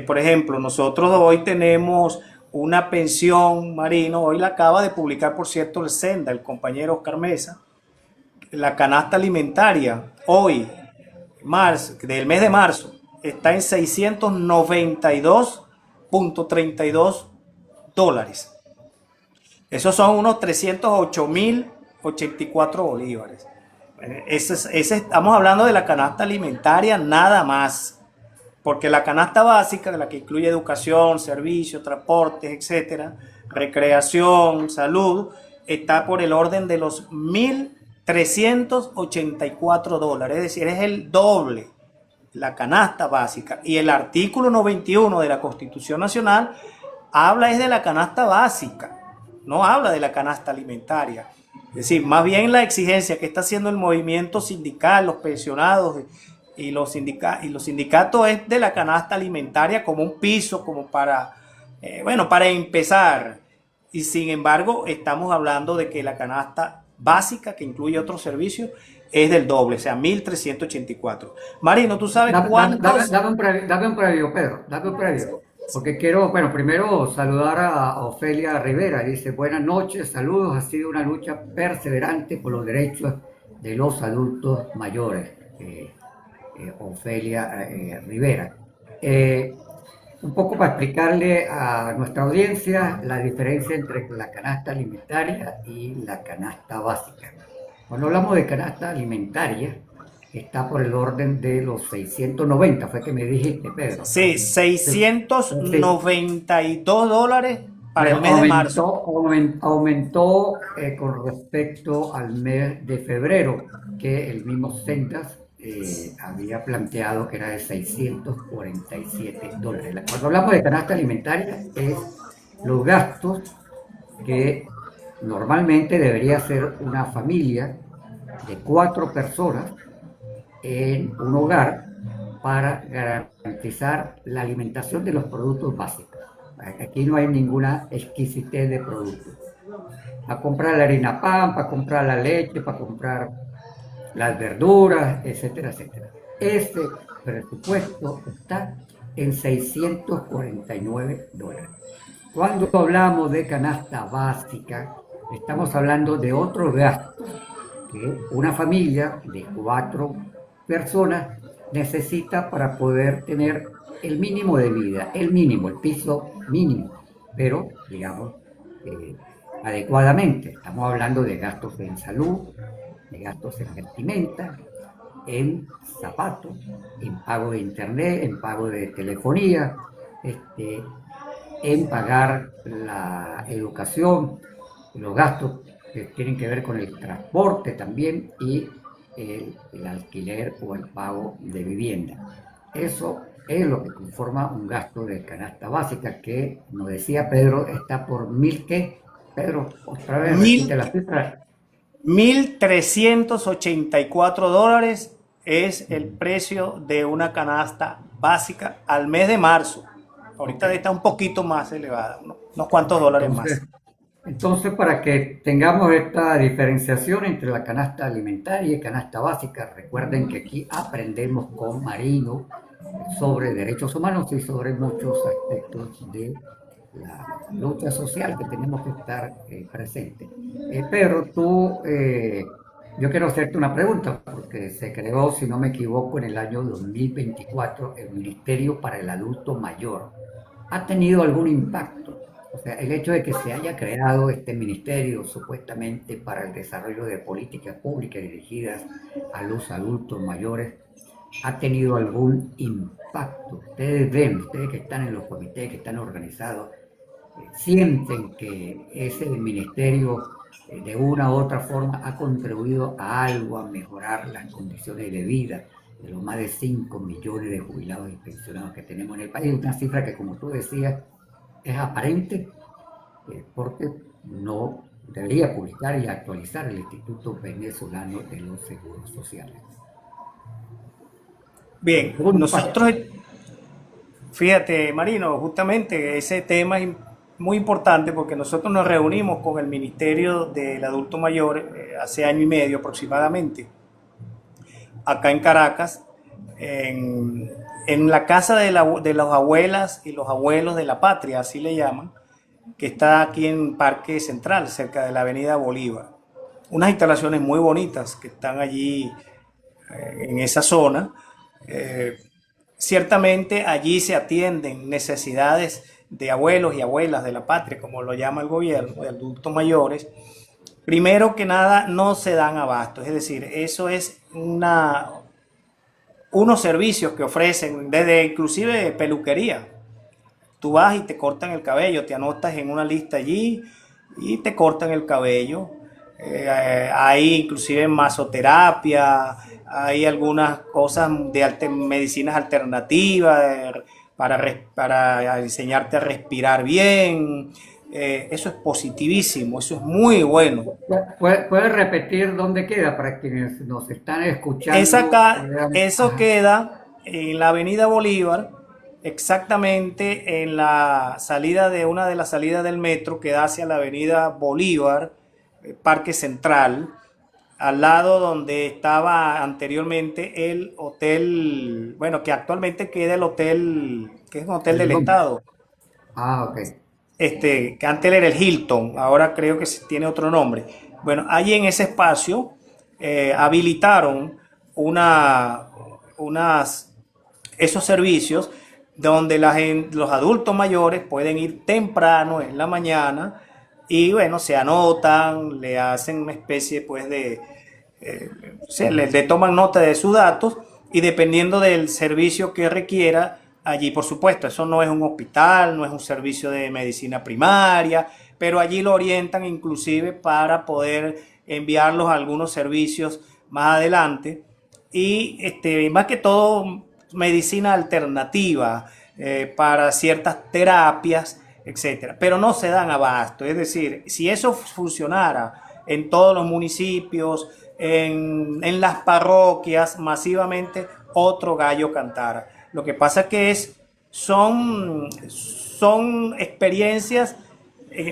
Por ejemplo, nosotros hoy tenemos una pensión, Marino, hoy la acaba de publicar, por cierto, el Senda, el compañero Oscar Mesa, la canasta alimentaria, hoy, del mes de marzo, está en 692.32 dólares. Esos son unos 308.084 bolívares. Estamos hablando de la canasta alimentaria nada más. Porque la canasta básica, la que incluye educación, servicios, transportes, etcétera, recreación, salud, está por el orden de los 1.384 dólares. Es decir, es el doble la canasta básica. Y el artículo 91 de la Constitución Nacional habla es de la canasta básica, no habla de la canasta alimentaria. Es decir, más bien la exigencia que está haciendo el movimiento sindical, los pensionados y los sindicatos es de la canasta alimentaria como un piso, como para empezar. Y sin embargo, estamos hablando de que la canasta básica, que incluye otros servicios, es del doble, o sea, 1.384. Marino, ¿tú sabes cuántos? Dame un previo, Pedro, dame un previo. Porque quiero, primero saludar a Ofelia Rivera. Dice, buenas noches, saludos, ha sido una lucha perseverante por los derechos de los adultos mayores. Ofelia Rivera. Un poco para explicarle a nuestra audiencia la diferencia entre la canasta alimentaria y la canasta básica. Cuando hablamos de canasta alimentaria, está por el orden de los 690, fue que me dijiste, Pedro. Sí, 692 dólares para el mes de marzo. Aumentó con respecto al mes de febrero, que el mismo Sendas había planteado que era de 647 dólares. Cuando hablamos de canasta alimentaria, es los gastos que normalmente debería ser una familia de 4 personas en un hogar para garantizar la alimentación de los productos básicos. Aquí no hay ninguna exquisitez de productos. Para comprar la harina pan, para comprar la leche, para comprar las verduras, etcétera, etcétera. Ese presupuesto está en 649 dólares. Cuando hablamos de canasta básica, estamos hablando de otros gastos que una familia de 4 personas necesita para poder tener el mínimo de vida, el piso mínimo, pero digamos adecuadamente. Estamos hablando de gastos en salud, de gastos en vestimenta, en zapatos, en pago de internet, en pago de telefonía, en pagar la educación, los gastos que tienen que ver con el transporte también y el alquiler o el pago de vivienda. Eso es lo que conforma un gasto de canasta básica que, nos decía Pedro, está por 1.000, ¿qué? Pedro, otra vez, repite la cifra. 1.384 dólares es el precio de una canasta básica al mes de marzo. Ahorita está un poquito más elevada, unos cuantos dólares más. Entonces, para que tengamos esta diferenciación entre la canasta alimentaria y canasta básica, recuerden que aquí aprendemos con Marino sobre derechos humanos y sobre muchos aspectos de la lucha social que tenemos que estar presentes. Pedro, yo quiero hacerte una pregunta, porque se creó, si no me equivoco, en el año 2024 el Ministerio para el Adulto Mayor. ¿Ha tenido algún impacto? O sea, el hecho de que se haya creado este ministerio supuestamente para el desarrollo de políticas públicas dirigidas a los adultos mayores, ¿ha tenido algún impacto? Ustedes que están en los comités, que están organizados, sienten que ese ministerio de una u otra forma ha contribuido a algo, a mejorar las condiciones de vida de los más de 5 millones de jubilados y pensionados que tenemos en el país? Una cifra que, como tú decías, es aparente porque no debería publicar y actualizar el Instituto Venezolano de los Seguros Sociales. Bien, Fíjate, Marino, justamente ese tema es muy importante porque nosotros nos reunimos con el Ministerio del Adulto Mayor hace año y medio aproximadamente, acá en Caracas, en la casa de las abuelas y los abuelos de la patria, así le llaman, que está aquí en Parque Central, cerca de la Avenida Bolívar. Unas instalaciones muy bonitas que están allí en esa zona. Eh, Ciertamente allí se atienden necesidades de abuelos y abuelas de la patria, como lo llama el gobierno, de adultos mayores. Primero que nada, no se dan abasto, es decir, eso es unos servicios que ofrecen, desde inclusive peluquería. Tú vas y te cortan el cabello, te anotas en una lista allí y te cortan el cabello. Hay inclusive masoterapia, hay algunas cosas de medicinas alternativas para enseñarte a respirar bien. Eso es positivísimo, eso es muy bueno. ¿Puede repetir dónde queda para quienes nos están Esa escuchando? eso Ajá. queda en la Avenida Bolívar, exactamente en la salida de una de las salidas del metro que da hacia la Avenida Bolívar, Parque Central, al lado donde estaba anteriormente el hotel, bueno, que actualmente queda el hotel, que es un hotel El del Loom. Estado, Ok. que antes era el Hilton, ahora creo que tiene otro nombre. Bueno, allí en ese espacio habilitaron una, unas, esos servicios donde los adultos mayores pueden ir temprano en la mañana y bueno, se anotan, le hacen una especie pues eh, le toman nota de sus datos y dependiendo del servicio que requiera, allí por supuesto, eso no es un hospital, no es un servicio de medicina primaria, pero allí lo orientan inclusive para poder enviarlos a algunos servicios más adelante y más que todo medicina alternativa para ciertas terapias, etcétera. Pero no se dan abasto. Es decir, si eso funcionara en todos los municipios, en las parroquias, masivamente, otro gallo cantara. Lo que pasa es que son experiencias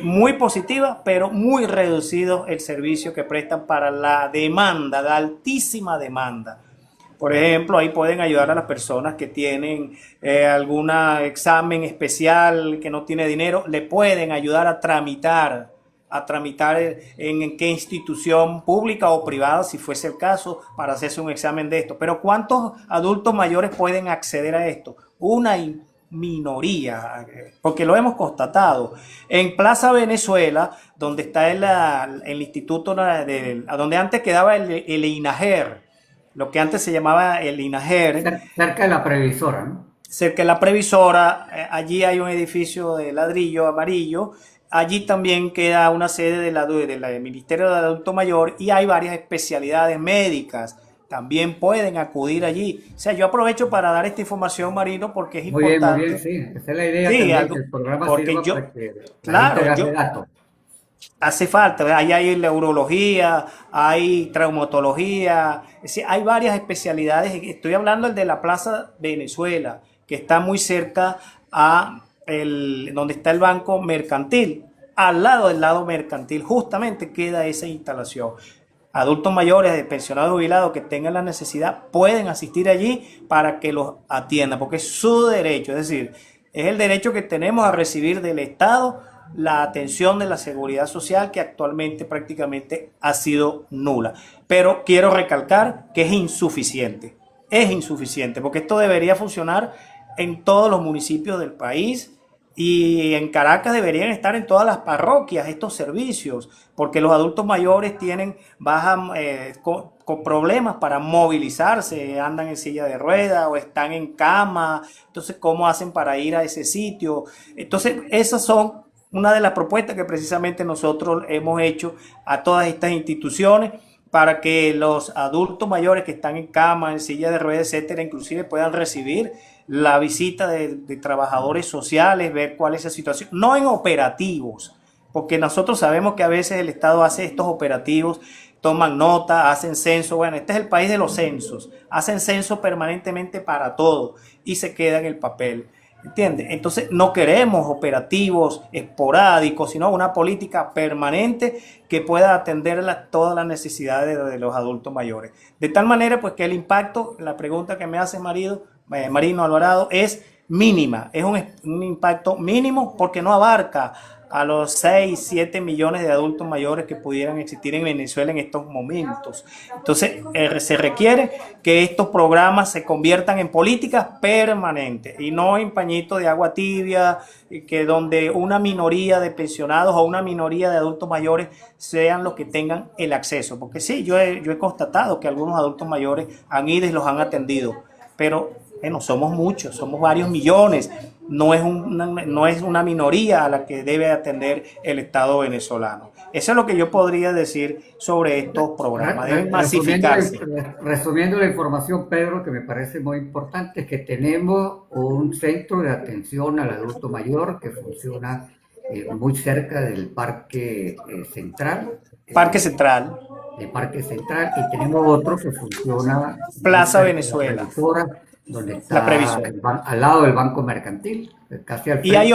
muy positivas, pero muy reducido el servicio que prestan para la demanda, la altísima demanda. Por ejemplo, ahí pueden ayudar a las personas que tienen algún examen especial, que no tiene dinero, le pueden ayudar a tramitar en qué institución pública o privada, si fuese el caso, para hacerse un examen de esto. Pero ¿cuántos adultos mayores pueden acceder a esto? Una minoría, porque lo hemos constatado. En Plaza Venezuela, donde está el instituto, donde antes quedaba el INAGER, lo que antes se llamaba el INAGER, Cerca de la previsora, ¿no? cerca de la previsora, allí hay un edificio de ladrillo amarillo, allí también queda una sede del Ministerio del Adulto Mayor y hay varias especialidades médicas, también pueden acudir allí. O sea, yo aprovecho para dar esta información, Marino, porque es Muy bien, importante. sí. Esa es la idea Sí, también, que el programa porque sirva para que la gente claro, agarre datos. hace falta, ahí hay neurología, hay traumatología, es decir, hay varias especialidades. Estoy hablando del de la Plaza Venezuela, que está muy cerca a donde está el Banco Mercantil. Al lado del lado mercantil, justamente queda esa instalación. Adultos mayores, pensionados, jubilados que tengan la necesidad pueden asistir allí para que los atiendan, porque es su derecho, es decir, es el derecho que tenemos a recibir del Estado la atención de la seguridad social que actualmente prácticamente ha sido nula. Pero quiero recalcar que es insuficiente, porque esto debería funcionar en todos los municipios del país y en Caracas deberían estar en todas las parroquias estos servicios, porque los adultos mayores tienen con problemas para movilizarse, andan en silla de ruedas o están en cama, entonces ¿cómo hacen para ir a ese sitio? Entonces esas son una de las propuestas que precisamente nosotros hemos hecho a todas estas instituciones para que los adultos mayores que están en cama, en silla de ruedas, etcétera, inclusive puedan recibir la visita de trabajadores sociales, ver cuál es la situación, no en operativos, porque nosotros sabemos que a veces el Estado hace estos operativos, toman nota, hacen censo, bueno, este es el país de los censos, hacen censo permanentemente para todo y se queda en el papel. ¿Entiendes? Entonces no queremos operativos esporádicos, sino una política permanente que pueda atender todas las necesidades de los adultos mayores. De tal manera pues que el impacto, la pregunta que me hace Marino Alvarado, es mínima, es un impacto mínimo porque no abarca a los 6, 7 millones de adultos mayores que pudieran existir en Venezuela en estos momentos. Entonces, se requiere que estos programas se conviertan en políticas permanentes y no en pañitos de agua tibia, que donde una minoría de pensionados o una minoría de adultos mayores sean los que tengan el acceso. Porque sí, yo he constatado que algunos adultos mayores han ido y los han atendido, pero bueno, somos muchos, somos varios millones. No es una minoría a la que debe atender el Estado venezolano. Eso es lo que yo podría decir sobre estos programas. Deben masificarse. Resumiendo la información, Pedro, que me parece muy importante, es que tenemos un centro de atención al adulto mayor que funciona muy cerca del Parque Central. Parque Central. El Parque Central, y tenemos otro que funciona Plaza Venezuela, donde está al lado del Banco Mercantil, casi al frente. Y hay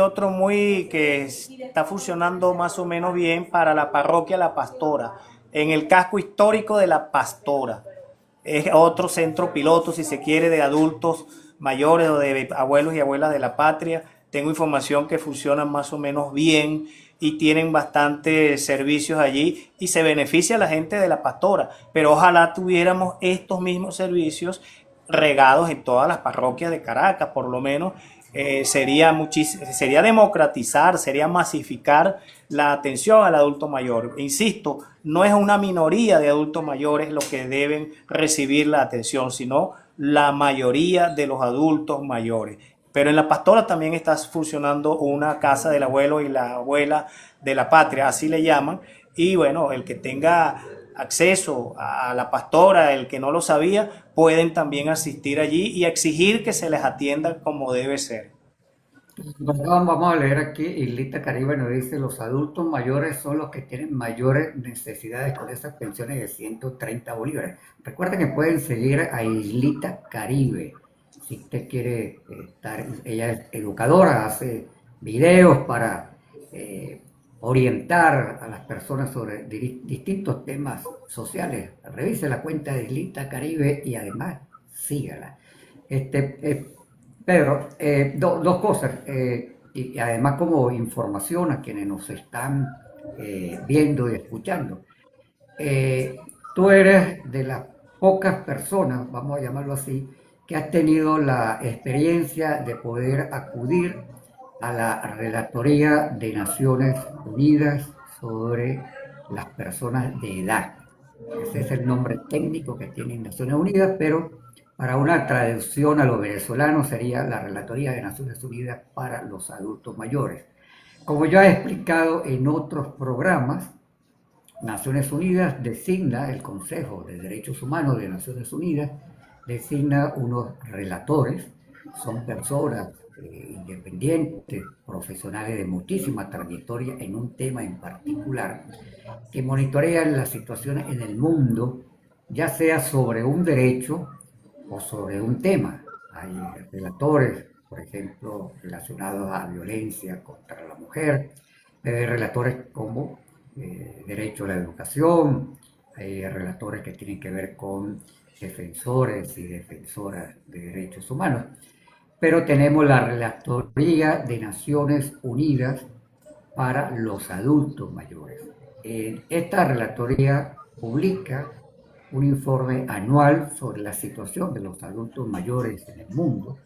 otro muy que está funcionando más o menos bien para la parroquia La Pastora, en el casco histórico de La Pastora. Es otro centro piloto, si se quiere, de adultos mayores o de abuelos y abuelas de la patria. Tengo información que funcionan más o menos bien y tienen bastantes servicios allí y se beneficia a la gente de La Pastora, pero ojalá tuviéramos estos mismos servicios regados en todas las parroquias de Caracas. Por lo menos sería democratizar, sería masificar la atención al adulto mayor. Insisto, no es una minoría de adultos mayores los que deben recibir la atención, sino la mayoría de los adultos mayores. Pero en La Pastora también está funcionando una casa del abuelo y la abuela de la patria, así le llaman. Y bueno, el que tenga acceso a La Pastora, el que no lo sabía, pueden también asistir allí y exigir que se les atienda como debe ser. Vamos a leer aquí, Islita Caribe nos dice: los adultos mayores son los que tienen mayores necesidades con esas pensiones de 130 bolívares. Recuerden que pueden seguir a Islita Caribe. Si usted quiere estar, ella es educadora, hace videos para orientar a las personas sobre distintos temas sociales. Revise la cuenta de Islita Caribe y además sígala. Pedro, dos cosas, y además como información a quienes nos están viendo y escuchando. Tú eres de las pocas personas, vamos a llamarlo así, que has tenido la experiencia de poder acudir a la Relatoría de Naciones Unidas sobre las personas de edad. Ese es el nombre técnico que tienen Naciones Unidas, pero para una traducción a lo venezolano sería la Relatoría de Naciones Unidas para los adultos mayores. Como ya he explicado en otros programas, Naciones Unidas designa, el Consejo de Derechos Humanos de Naciones Unidas designa unos relatores, son personas independientes, profesionales de muchísima trayectoria en un tema en particular, que monitorean las situaciones en el mundo, ya sea sobre un derecho o sobre un tema. Hay relatores, por ejemplo, relacionados a violencia contra la mujer, relatores como derecho a la educación, hay relatores que tienen que ver con defensores y defensoras de derechos humanos, pero tenemos la Relatoría de Naciones Unidas para los adultos mayores. Esta relatoría publica un informe anual sobre la situación de los adultos mayores en el mundo.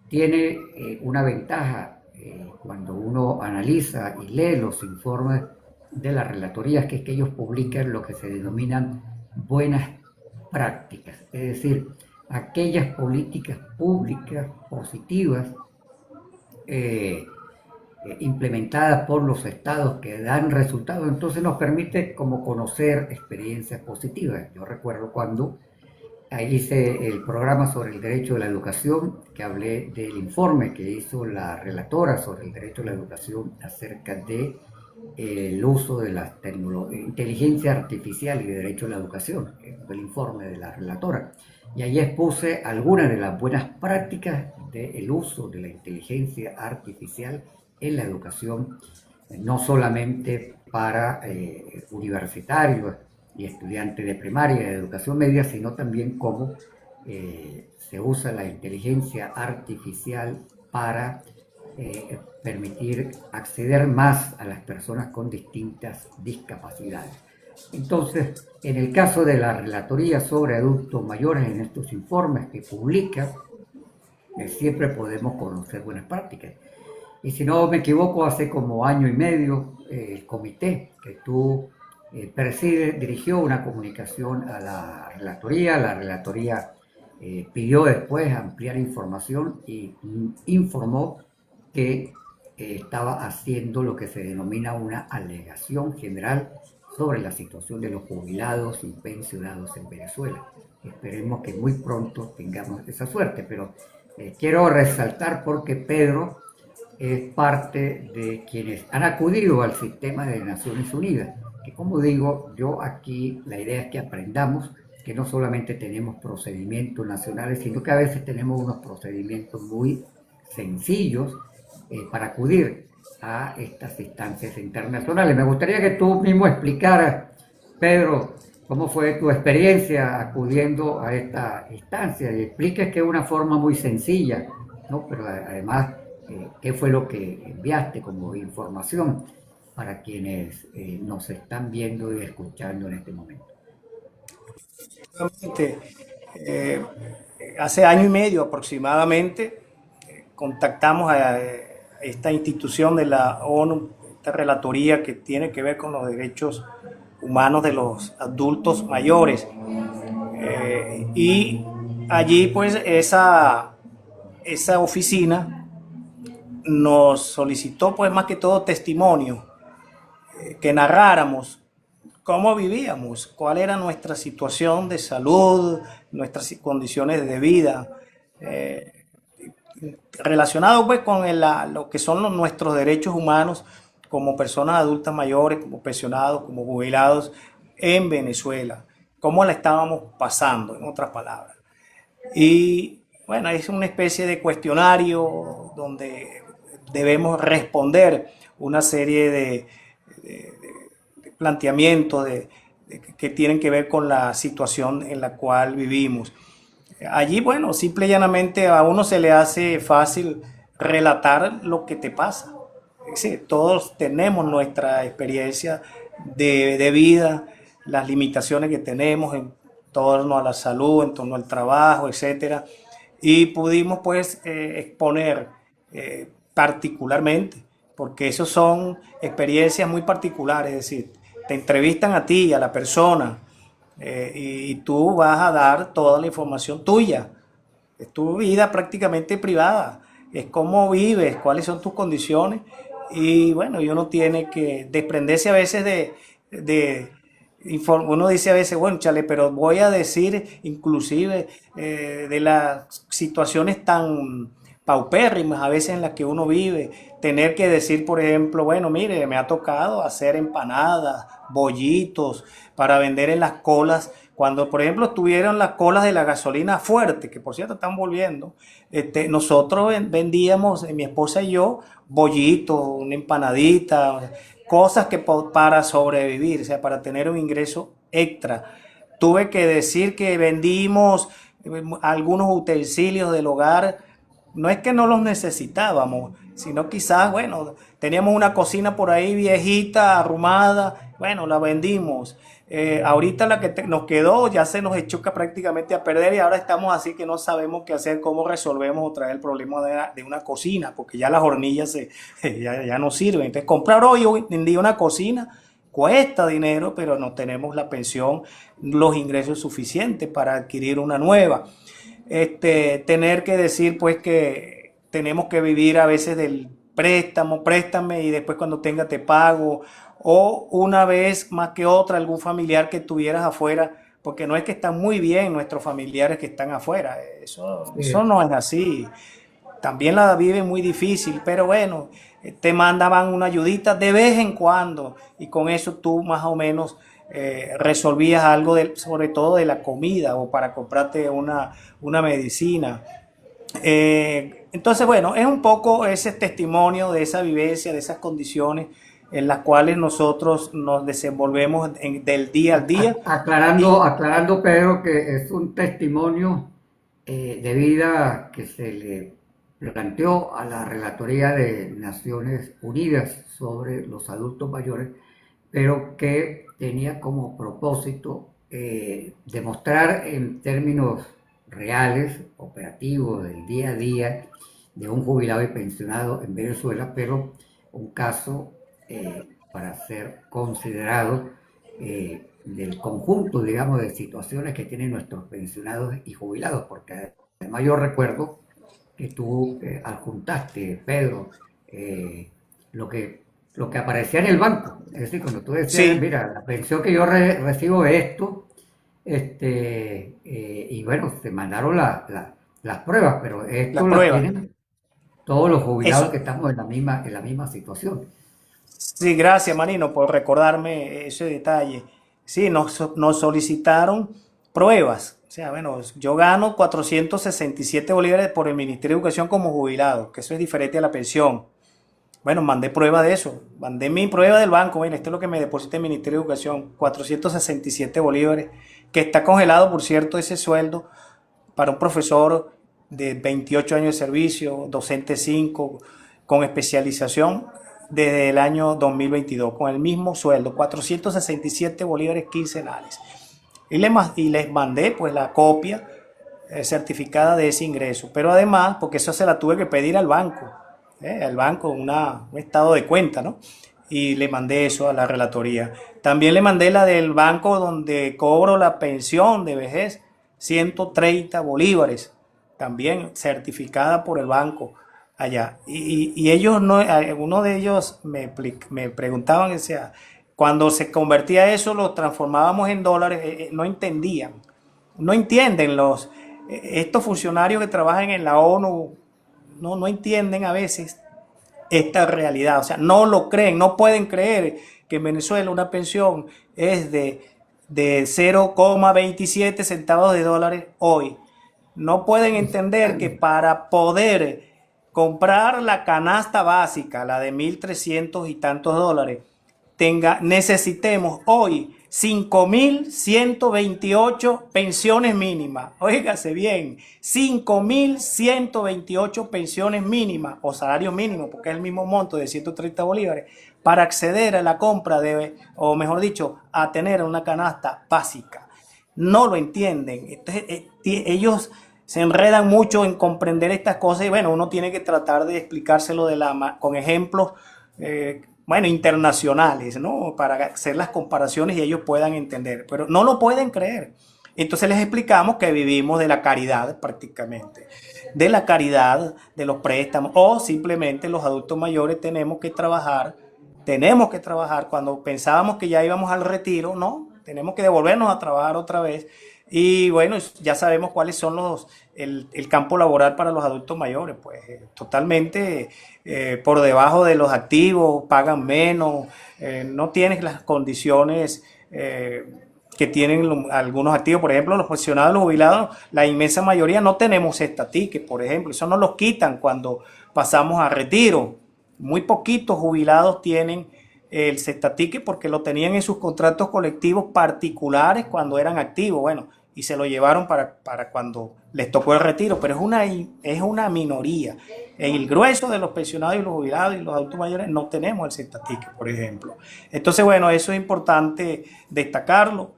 Tiene una ventaja cuando uno analiza y lee los informes de las relatorías, que es que ellos publican lo que se denominan buenas prácticas, es decir, aquellas políticas públicas positivas implementadas por los estados que dan resultados. Entonces nos permite como conocer experiencias positivas. Yo recuerdo cuando hice el programa sobre el derecho a la educación, que hablé del informe que hizo la relatora sobre el derecho a la educación acerca de el uso de la inteligencia artificial y de derecho a la educación, el informe de la relatora. Y ahí expuse algunas de las buenas prácticas del uso de la inteligencia artificial en la educación, no solamente para universitarios y estudiantes de primaria y de educación media, sino también cómo se usa la inteligencia artificial para permitir acceder más a las personas con distintas discapacidades. Entonces, en el caso de la Relatoría sobre Adultos Mayores, en estos informes que publica, siempre podemos conocer buenas prácticas. Y si no me equivoco, hace como año y medio, el comité que tú presides dirigió una comunicación a la Relatoría pidió después ampliar información y informó que estaba haciendo lo que se denomina una alegación general sobre la situación de los jubilados y pensionados en Venezuela. Esperemos que muy pronto tengamos esa suerte, pero quiero resaltar porque Pedro es parte de quienes han acudido al sistema de Naciones Unidas, que como digo, yo aquí la idea es que aprendamos que no solamente tenemos procedimientos nacionales, sino que a veces tenemos unos procedimientos muy sencillos para acudir a estas instancias internacionales. Me gustaría que tú mismo explicaras, Pedro, cómo fue tu experiencia acudiendo a esta instancia y expliques que es una forma muy sencilla, ¿no? Pero además, ¿qué fue lo que enviaste como información para quienes nos están viendo y escuchando en este momento? Hace año y medio aproximadamente contactamos a esta institución de la ONU, esta relatoría que tiene que ver con los derechos humanos de los adultos mayores. Y allí pues esa oficina nos solicitó pues más que todo testimonio, que narráramos cómo vivíamos, cuál era nuestra situación de salud, nuestras condiciones de vida, relacionado pues con lo que son nuestros derechos humanos como personas adultas mayores, como pensionados, como jubilados en Venezuela, cómo la estábamos pasando, en otras palabras. Y bueno, es una especie de cuestionario donde debemos responder una serie de planteamientos que tienen que ver con la situación en la cual vivimos. Allí, bueno, simple y llanamente a uno se le hace fácil relatar lo que te pasa. Es decir, todos tenemos nuestra experiencia de vida, las limitaciones que tenemos en torno a la salud, en torno al trabajo, etcétera. Y pudimos pues exponer particularmente, porque esos son experiencias muy particulares, es decir, te entrevistan a ti, a la persona, y tú vas a dar toda la información tuya. Es tu vida prácticamente privada, es cómo vives, cuáles son tus condiciones, y bueno, y uno tiene que desprenderse a veces uno dice a veces, bueno, chale, pero voy a decir inclusive de las situaciones tan paupérrimas a veces en las que uno vive, tener que decir, por ejemplo, bueno, mire, me ha tocado hacer empanadas, bollitos para vender en las colas, cuando por ejemplo estuvieron las colas de la gasolina fuerte, que por cierto están volviendo, nosotros vendíamos, mi esposa y yo, bollitos, una empanadita, cosas que para sobrevivir, o sea, para tener un ingreso extra. Tuve que decir que vendimos algunos utensilios del hogar. No es que no los necesitábamos, sino quizás, bueno, teníamos una cocina por ahí viejita, arrumada, bueno, la vendimos. Ahorita la que nos quedó ya se nos echó prácticamente a perder y ahora estamos así que no sabemos qué hacer, cómo resolvemos otra vez el problema de una cocina, porque ya las hornillas ya no sirven. Entonces comprar hoy en día una cocina cuesta dinero, pero no tenemos la pensión, los ingresos suficientes para adquirir una nueva. Tener que decir pues que tenemos que vivir a veces del préstame y después cuando tenga te pago, o una vez más que otra algún familiar que tuvieras afuera, porque no es que están muy bien nuestros familiares que están afuera, eso no es así. también la viven muy difícil, pero bueno, te mandaban una ayudita de vez en cuando y con eso tú más o menos resolvías algo, sobre todo de la comida o para comprarte una medicina. Entonces, bueno, es un poco ese testimonio de esa vivencia, de esas condiciones en las cuales nosotros nos desenvolvemos del día al día. Aclarando, Y aclarando, Pedro, que es un testimonio de vida que se le planteó a la Relatoría de Naciones Unidas sobre los adultos mayores, pero que tenía como propósito demostrar en términos reales, operativos, del día a día de un jubilado y pensionado en Venezuela, pero un caso para ser considerado del conjunto, digamos, de situaciones que tienen nuestros pensionados y jubilados, porque además yo recuerdo que tú adjuntaste, Pedro, eh, lo que, lo que aparecía en el banco. Es decir, cuando tú decías, sí, mira, la pensión que yo recibo es esto, y bueno, te mandaron las pruebas, pero la esto las prueba. tienen todos los jubilados Eso, que estamos en la misma situación. sí, gracias Marino por recordarme ese detalle. Sí, nos solicitaron pruebas. O sea, bueno, yo gano 467 bolívares por el Ministerio de Educación como jubilado, que eso es diferente a la pensión. Bueno, mandé prueba de eso. Mandé mi prueba del banco. Mira, esto es lo que me deposita el Ministerio de Educación. 467 bolívares. Que está congelado, por cierto, ese sueldo para un profesor de 28 años de servicio, docente 5 con especialización desde el año 2022, con el mismo sueldo, 467 bolívares quincenales. Y les mandé pues la copia certificada de ese ingreso. Pero además, porque eso se la tuve que pedir al banco un estado de cuenta, ¿no? Y le mandé eso a la relatoría. También le mandé la del banco donde cobro la pensión de vejez, 130 bolívares, también certificada por el banco allá. Y ellos, no, uno de ellos me preguntaban, o sea, cuando se convertía eso, lo transformábamos en dólares, no entendían, no entienden estos funcionarios que trabajan en la ONU, no entienden a veces esta realidad, o sea, no lo creen, no pueden creer que en Venezuela una pensión es de 0,27 centavos de dólares hoy. No pueden entender que para poder comprar la canasta básica, la de 1.300 y tantos dólares, necesitemos hoy 5.128 pensiones mínimas. Óigase bien, 5.128 pensiones mínimas o salario mínimo, porque es el mismo monto de 130 bolívares, para acceder a la compra o mejor dicho, a tener una canasta básica. No lo entienden. Entonces, ellos se enredan mucho en comprender estas cosas y bueno, uno tiene que tratar de explicárselo con ejemplos bueno, internacionales, ¿no? Para hacer las comparaciones y ellos puedan entender, pero no lo pueden creer. Entonces les explicamos que vivimos de la caridad prácticamente, de la caridad, de los préstamos, o simplemente los adultos mayores tenemos que trabajar cuando pensábamos que ya íbamos al retiro, ¿no? Tenemos que devolvernos a trabajar otra vez. Y bueno, ya sabemos cuáles son el campo laboral para los adultos mayores, pues totalmente por debajo de los activos, pagan menos, no tienes las condiciones que tienen algunos activos. Por ejemplo, los pensionados, los jubilados, la inmensa mayoría no tenemos estatiques, por ejemplo, eso no los quitan cuando pasamos a retiro. Muy poquitos jubilados tienen el cestatique porque lo tenían en sus contratos colectivos particulares cuando eran activos, bueno, y se lo llevaron para cuando les tocó el retiro, pero es una minoría. El grueso de los pensionados y los jubilados y los adultos mayores no tenemos el cestatique, por ejemplo. Entonces, bueno, eso es importante destacarlo.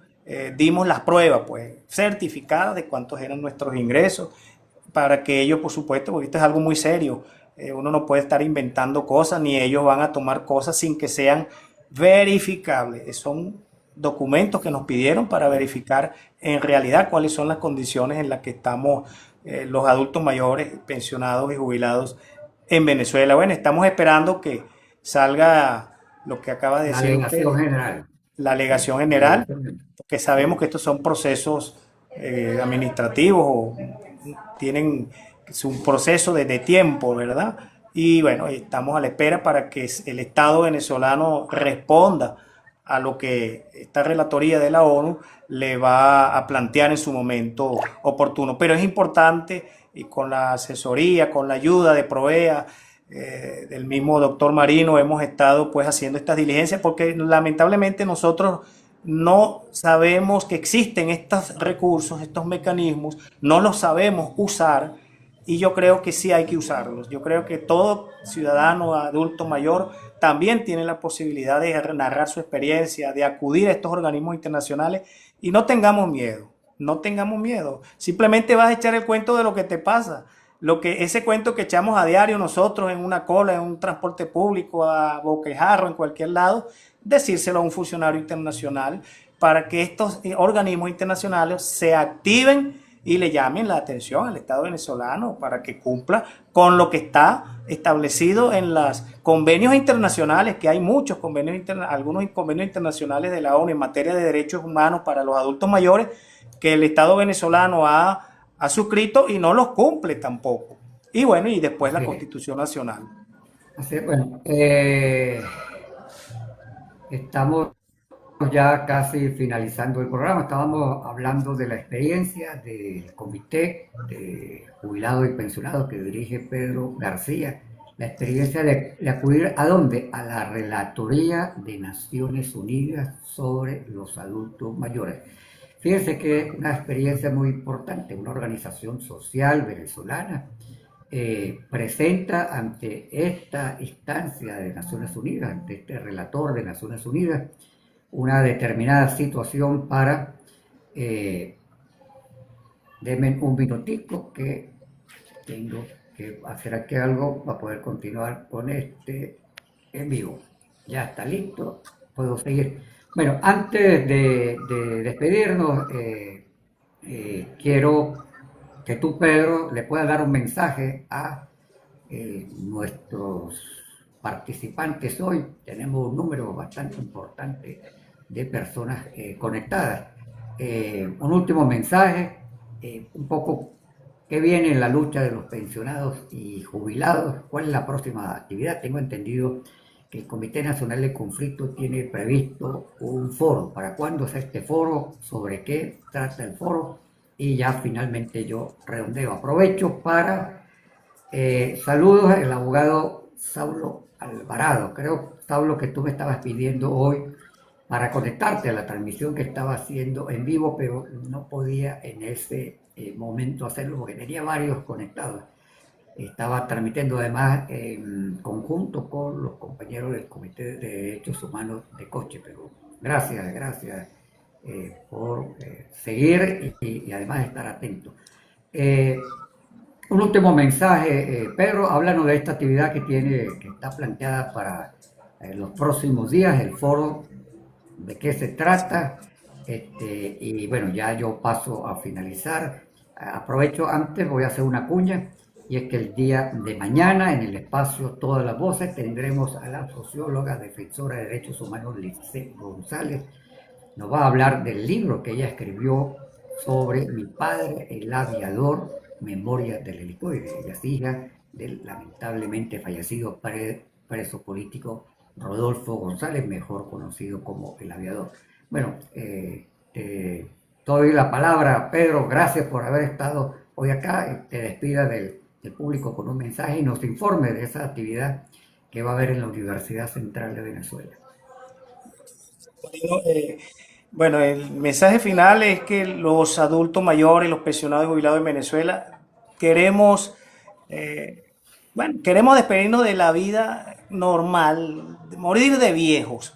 Dimos las pruebas, pues, certificadas de cuántos eran nuestros ingresos, para que ellos, por supuesto, porque esto es algo muy serio, uno no puede estar inventando cosas, ni ellos van a tomar cosas sin que sean verificables. Son documentos que nos pidieron para verificar en realidad cuáles son las condiciones en las que estamos los adultos mayores, pensionados y jubilados en Venezuela. Bueno, estamos esperando que salga lo que acaba de La decir usted, alegación general. la alegación La general, alegación general. porque sabemos que estos son procesos administrativos o tienen es un proceso de tiempo, ¿verdad? Y bueno, estamos a la espera para que el Estado venezolano responda a lo que esta relatoría de la ONU le va a plantear en su momento oportuno. Pero es importante, y con la asesoría, con la ayuda de Provea, del mismo doctor Marino, hemos estado pues haciendo estas diligencias porque lamentablemente nosotros no sabemos que existen estos recursos, estos mecanismos, no los sabemos usar y yo creo que sí hay que usarlos. Yo creo que todo ciudadano adulto mayor también tiene la posibilidad de narrar su experiencia, de acudir a estos organismos internacionales y no tengamos miedo, no tengamos miedo. Simplemente vas a echar el cuento de lo que te pasa. Ese cuento que echamos a diario nosotros en una cola, en un transporte público, a boquejarro, en cualquier lado, decírselo a un funcionario internacional para que estos organismos internacionales se activen y le llamen la atención al Estado venezolano para que cumpla con lo que está establecido en los convenios internacionales, que hay muchos convenios algunos convenios internacionales de la ONU en materia de derechos humanos para los adultos mayores que el Estado venezolano ha suscrito y no los cumple tampoco. Y bueno, y después la Constitución Nacional. Así, bueno, estamos ya casi finalizando el programa. Estábamos hablando de la experiencia del comité de jubilados y pensionados que dirige Pedro García. La experiencia de acudir ¿a dónde? A la Relatoría de Naciones Unidas sobre los adultos mayores. Fíjense que es una experiencia muy importante. Una organización social venezolana presenta ante esta instancia de Naciones Unidas, ante este relator de Naciones Unidas, una determinada situación para, denme un minutico que tengo que hacer aquí algo para poder continuar con este en vivo. Ya está listo, puedo seguir. Bueno, antes de despedirnos, quiero que tú, Pedro, le puedas dar un mensaje a nuestros participantes hoy. Tenemos un número bastante importante de personas conectadas. Un último mensaje, un poco qué viene en la lucha de los pensionados y jubilados, cuál es la próxima actividad. Tengo entendido que el Comité Nacional de Conflicto tiene previsto un foro. ¿Para cuándo es este foro? ¿Sobre qué trata el foro? Y ya finalmente yo redondeo. Aprovecho para saludos al abogado Saulo Alvarado. Creo, Saulo, que tú me estabas pidiendo hoy para conectarte a la transmisión que estaba haciendo en vivo, pero no podía en ese momento hacerlo porque tenía varios conectados. Estaba transmitiendo además en conjunto con los compañeros del Comité de Derechos Humanos de Coche, pero gracias por seguir y además estar atento. Un último mensaje, Pedro, háblanos de esta actividad que está planteada para los próximos días, el foro, de qué se trata, y bueno, ya yo paso a finalizar. Aprovecho antes, voy a hacer una cuña, y es que el día de mañana, en el espacio Todas las Voces, tendremos a la socióloga defensora de derechos humanos, Lice González. Nos va a hablar del libro que ella escribió sobre Mi padre, el aviador, Memorias del Helicoide. Ella es hija del lamentablemente fallecido preso político Rodolfo González, mejor conocido como el aviador. Bueno, te doy la palabra, Pedro. Gracias por haber estado hoy acá. Te despida del público con un mensaje y nos informe de esa actividad que va a haber en la Universidad Central de Venezuela. Bueno, el mensaje final es que los adultos mayores, los pensionados y jubilados en Venezuela, queremos despedirnos de la vida normal, de morir de viejos,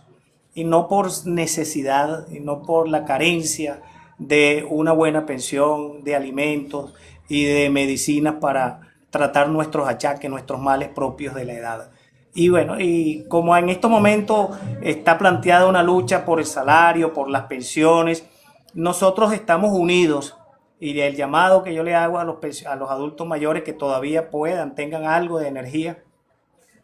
y no por necesidad, y no por la carencia de una buena pensión, de alimentos y de medicinas para tratar nuestros achaques, nuestros males propios de la edad. Y bueno, y como en estos momentos está planteada una lucha por el salario, por las pensiones, nosotros estamos unidos, y el llamado que yo le hago a los adultos mayores que todavía tengan algo de energía,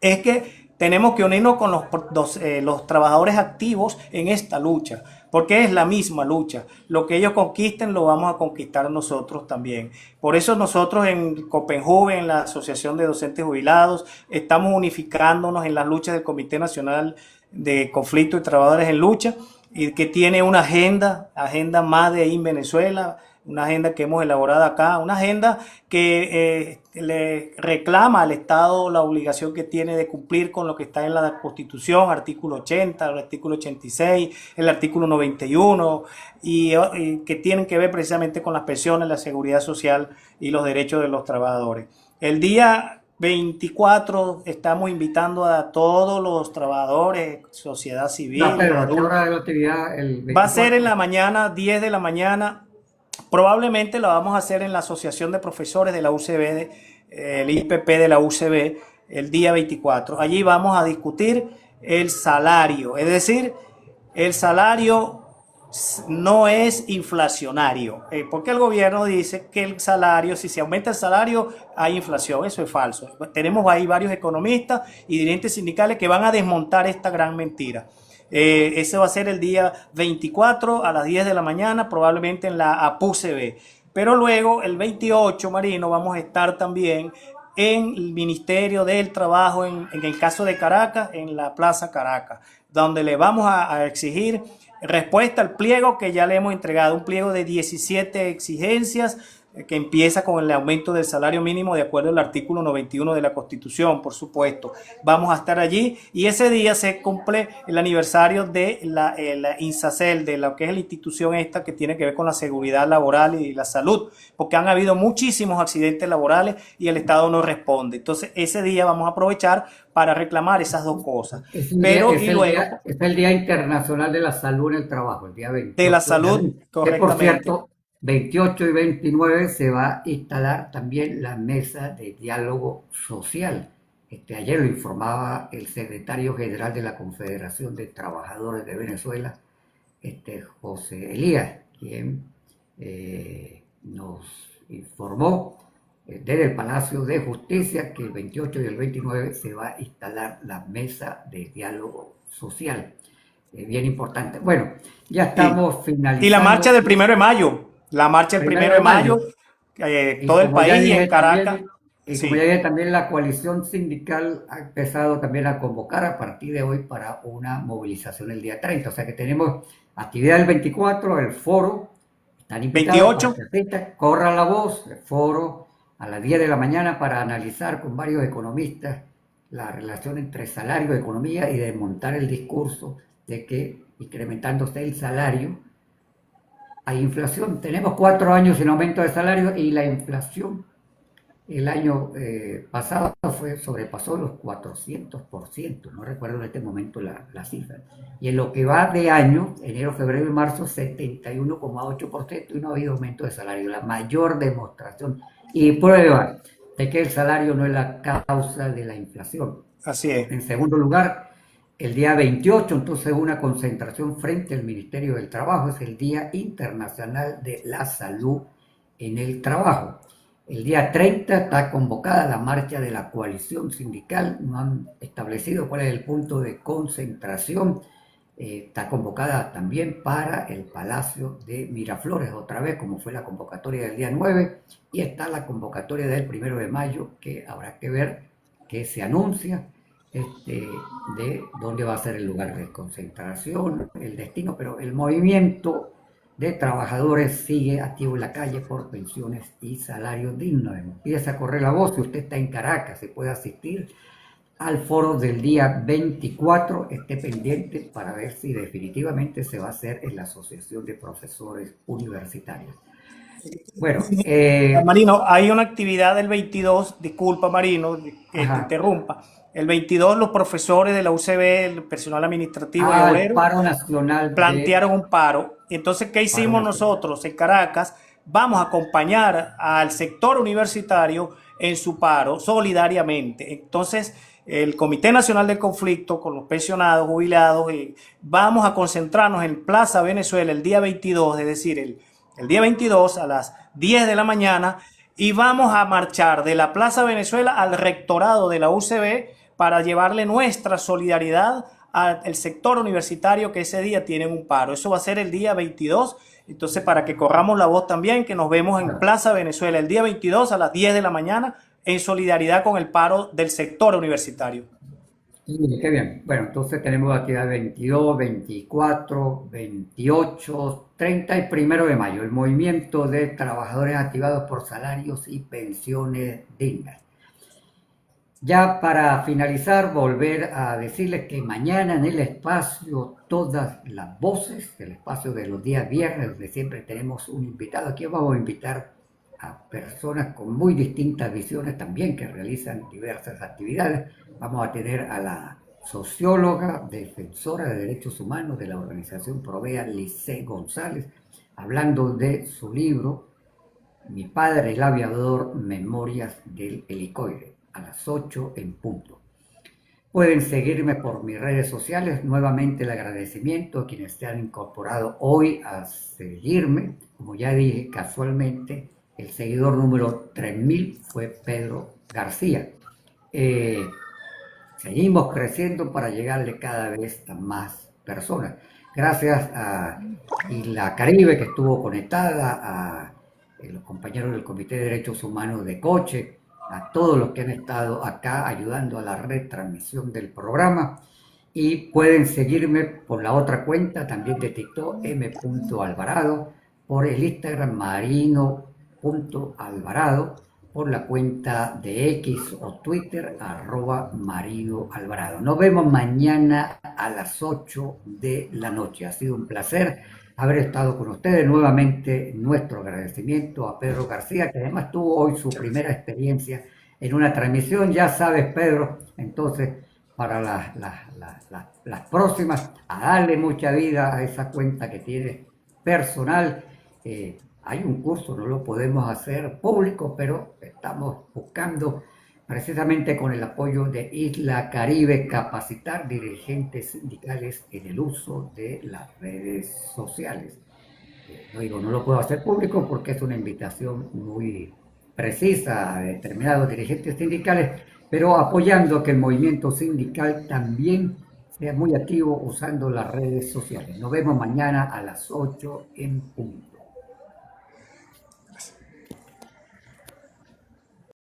es que tenemos que unirnos con los trabajadores activos en esta lucha, porque es la misma lucha. Lo que ellos conquisten lo vamos a conquistar nosotros también. Por eso nosotros en Copenhague, en la Asociación de Docentes Jubilados, estamos unificándonos en las luchas del Comité Nacional de Conflicto y Trabajadores en Lucha, y que tiene una agenda Made in Venezuela, una agenda que hemos elaborado acá, una agenda que le reclama al Estado la obligación que tiene de cumplir con lo que está en la Constitución, artículo 80, el artículo 86, el artículo 91, y que tienen que ver precisamente con las pensiones, la seguridad social y los derechos de los trabajadores. El día 24 estamos invitando a todos los trabajadores, sociedad civil. No, pero ¿a qué hora de la actividad? El 24. Va a ser en la mañana, 10 de la mañana. Probablemente lo vamos a hacer en la Asociación de Profesores de la UCB, el IPP de la UCB, el día 24. Allí vamos a discutir el salario, es decir, el salario no es inflacionario, porque el gobierno dice que el salario, si se aumenta el salario, hay inflación. Eso es falso. Tenemos ahí varios economistas y dirigentes sindicales que van a desmontar esta gran mentira. Ese va a ser el día 24 a las 10 de la mañana, probablemente en la APUCB. Pero luego, el 28, Marino, vamos a estar también en el Ministerio del Trabajo, en el caso de Caracas, en la Plaza Caracas, donde le vamos a exigir respuesta al pliego que ya le hemos entregado, un pliego de 17 exigencias que empieza con el aumento del salario mínimo de acuerdo al artículo 91 de la Constitución, por supuesto. Vamos a estar allí y ese día se cumple el aniversario de la INSACEL, de lo que es la institución esta que tiene que ver con la seguridad laboral y la salud, porque han habido muchísimos accidentes laborales y el Estado no responde. Entonces, ese día vamos a aprovechar para reclamar esas dos cosas. Es el Día Internacional de la Salud en el Trabajo, el día 28. De la salud, correctamente. Por cierto, 28 y 29 se va a instalar también la mesa de diálogo social. Ayer lo informaba el secretario general de la Confederación de Trabajadores de Venezuela, José Elías, quien nos informó desde el Palacio de Justicia que el 28 y el 29 se va a instalar la mesa de diálogo social. Bien importante. Bueno, ya estamos finalizando. Y la marcha del 1 de mayo. La marcha del 1 de mayo, todo el país y en Caracas. También, y como ya dije, también la coalición sindical ha empezado también a convocar a partir de hoy para una movilización el día 30. O sea que tenemos actividad el 24, el foro. Están invitados 28. Corra la voz, el foro a las 10 de la mañana para analizar con varios economistas la relación entre salario y economía y desmontar el discurso de que incrementándose el salario hay inflación. Tenemos 4 años sin aumento de salario y la inflación el año pasado sobrepasó los 400%, no recuerdo en este momento la cifra. Y en lo que va de año, enero, febrero y marzo, 71,8% y no ha habido aumento de salario. La mayor demostración y prueba de que el salario no es la causa de la inflación. Así es. En segundo lugar, el día 28, entonces, una concentración frente al Ministerio del Trabajo, es el Día Internacional de la Salud en el Trabajo. El día 30 está convocada la marcha de la coalición sindical, no han establecido cuál es el punto de concentración, está convocada también para el Palacio de Miraflores, otra vez como fue la convocatoria del día 9, y está la convocatoria del 1 de mayo, que habrá que ver qué se anuncia, de dónde va a ser el lugar de concentración, el destino, pero el movimiento de trabajadores sigue activo en la calle por pensiones y salarios dignos. Empieza a correr la voz, si usted está en Caracas, se puede asistir al foro del día 24, esté pendiente para ver si definitivamente se va a hacer en la Asociación de Profesores Universitarios. Bueno, Marino, hay una actividad del 22, disculpa Marino, que te interrumpa. El 22 los profesores de la UCB, el personal administrativo y obrero, paro nacional plantearon un paro. Entonces, ¿qué hicimos nosotros en Caracas? Vamos a acompañar al sector universitario en su paro solidariamente. Entonces, el Comité Nacional del Conflicto con los pensionados, jubilados, vamos a concentrarnos en Plaza Venezuela el día 22, es decir, el día 22 a las 10 de la mañana, y vamos a marchar de la Plaza Venezuela al rectorado de la UCB para llevarle nuestra solidaridad al sector universitario que ese día tienen un paro. Eso va a ser el día 22. Entonces, para que corramos la voz también, que nos vemos en Plaza Venezuela el día 22 a las 10 de la mañana en solidaridad con el paro del sector universitario. Sí, qué bien. Bueno, entonces tenemos actividad 22, 24, 28, 30 y 1 de mayo, el movimiento de trabajadores activados por salarios y pensiones dignas. Ya para finalizar, volver a decirles que mañana en el espacio Todas las Voces, el espacio de los días viernes, donde siempre tenemos un invitado, aquí vamos a invitar a personas con muy distintas visiones también que realizan diversas actividades. Vamos a tener a la socióloga, defensora de derechos humanos de la organización Provea, Lice González, hablando de su libro Mi padre el aviador, Memorias del Helicoide, a las 8 en punto. Pueden seguirme por mis redes sociales. Nuevamente el agradecimiento a quienes se han incorporado hoy a seguirme. Como ya dije, casualmente el seguidor número 3000 fue Pedro García. Seguimos creciendo para llegarle cada vez a más personas. Gracias a Isla Caribe, que estuvo conectada, a los compañeros del Comité de Derechos Humanos de Coche, a todos los que han estado acá ayudando a la retransmisión del programa. Y pueden seguirme por la otra cuenta también de TikTok, m.alvarado, por el Instagram marino.alvarado, por la cuenta de X o Twitter, @marinoalvarado. Nos vemos mañana a las 8 de la noche. Ha sido un placer haber estado con ustedes. Nuevamente nuestro agradecimiento a Pedro García, que además tuvo hoy su primera experiencia en una transmisión. Ya sabes, Pedro, entonces para las próximas, a darle mucha vida a esa cuenta que tienes personal. Hay un curso, no lo podemos hacer público, pero estamos buscando, precisamente con el apoyo de Isla Caribe, capacitar dirigentes sindicales en el uso de las redes sociales. No lo puedo hacer público porque es una invitación muy precisa a determinados dirigentes sindicales, pero apoyando que el movimiento sindical también sea muy activo usando las redes sociales. Nos vemos mañana a las 8 en punto.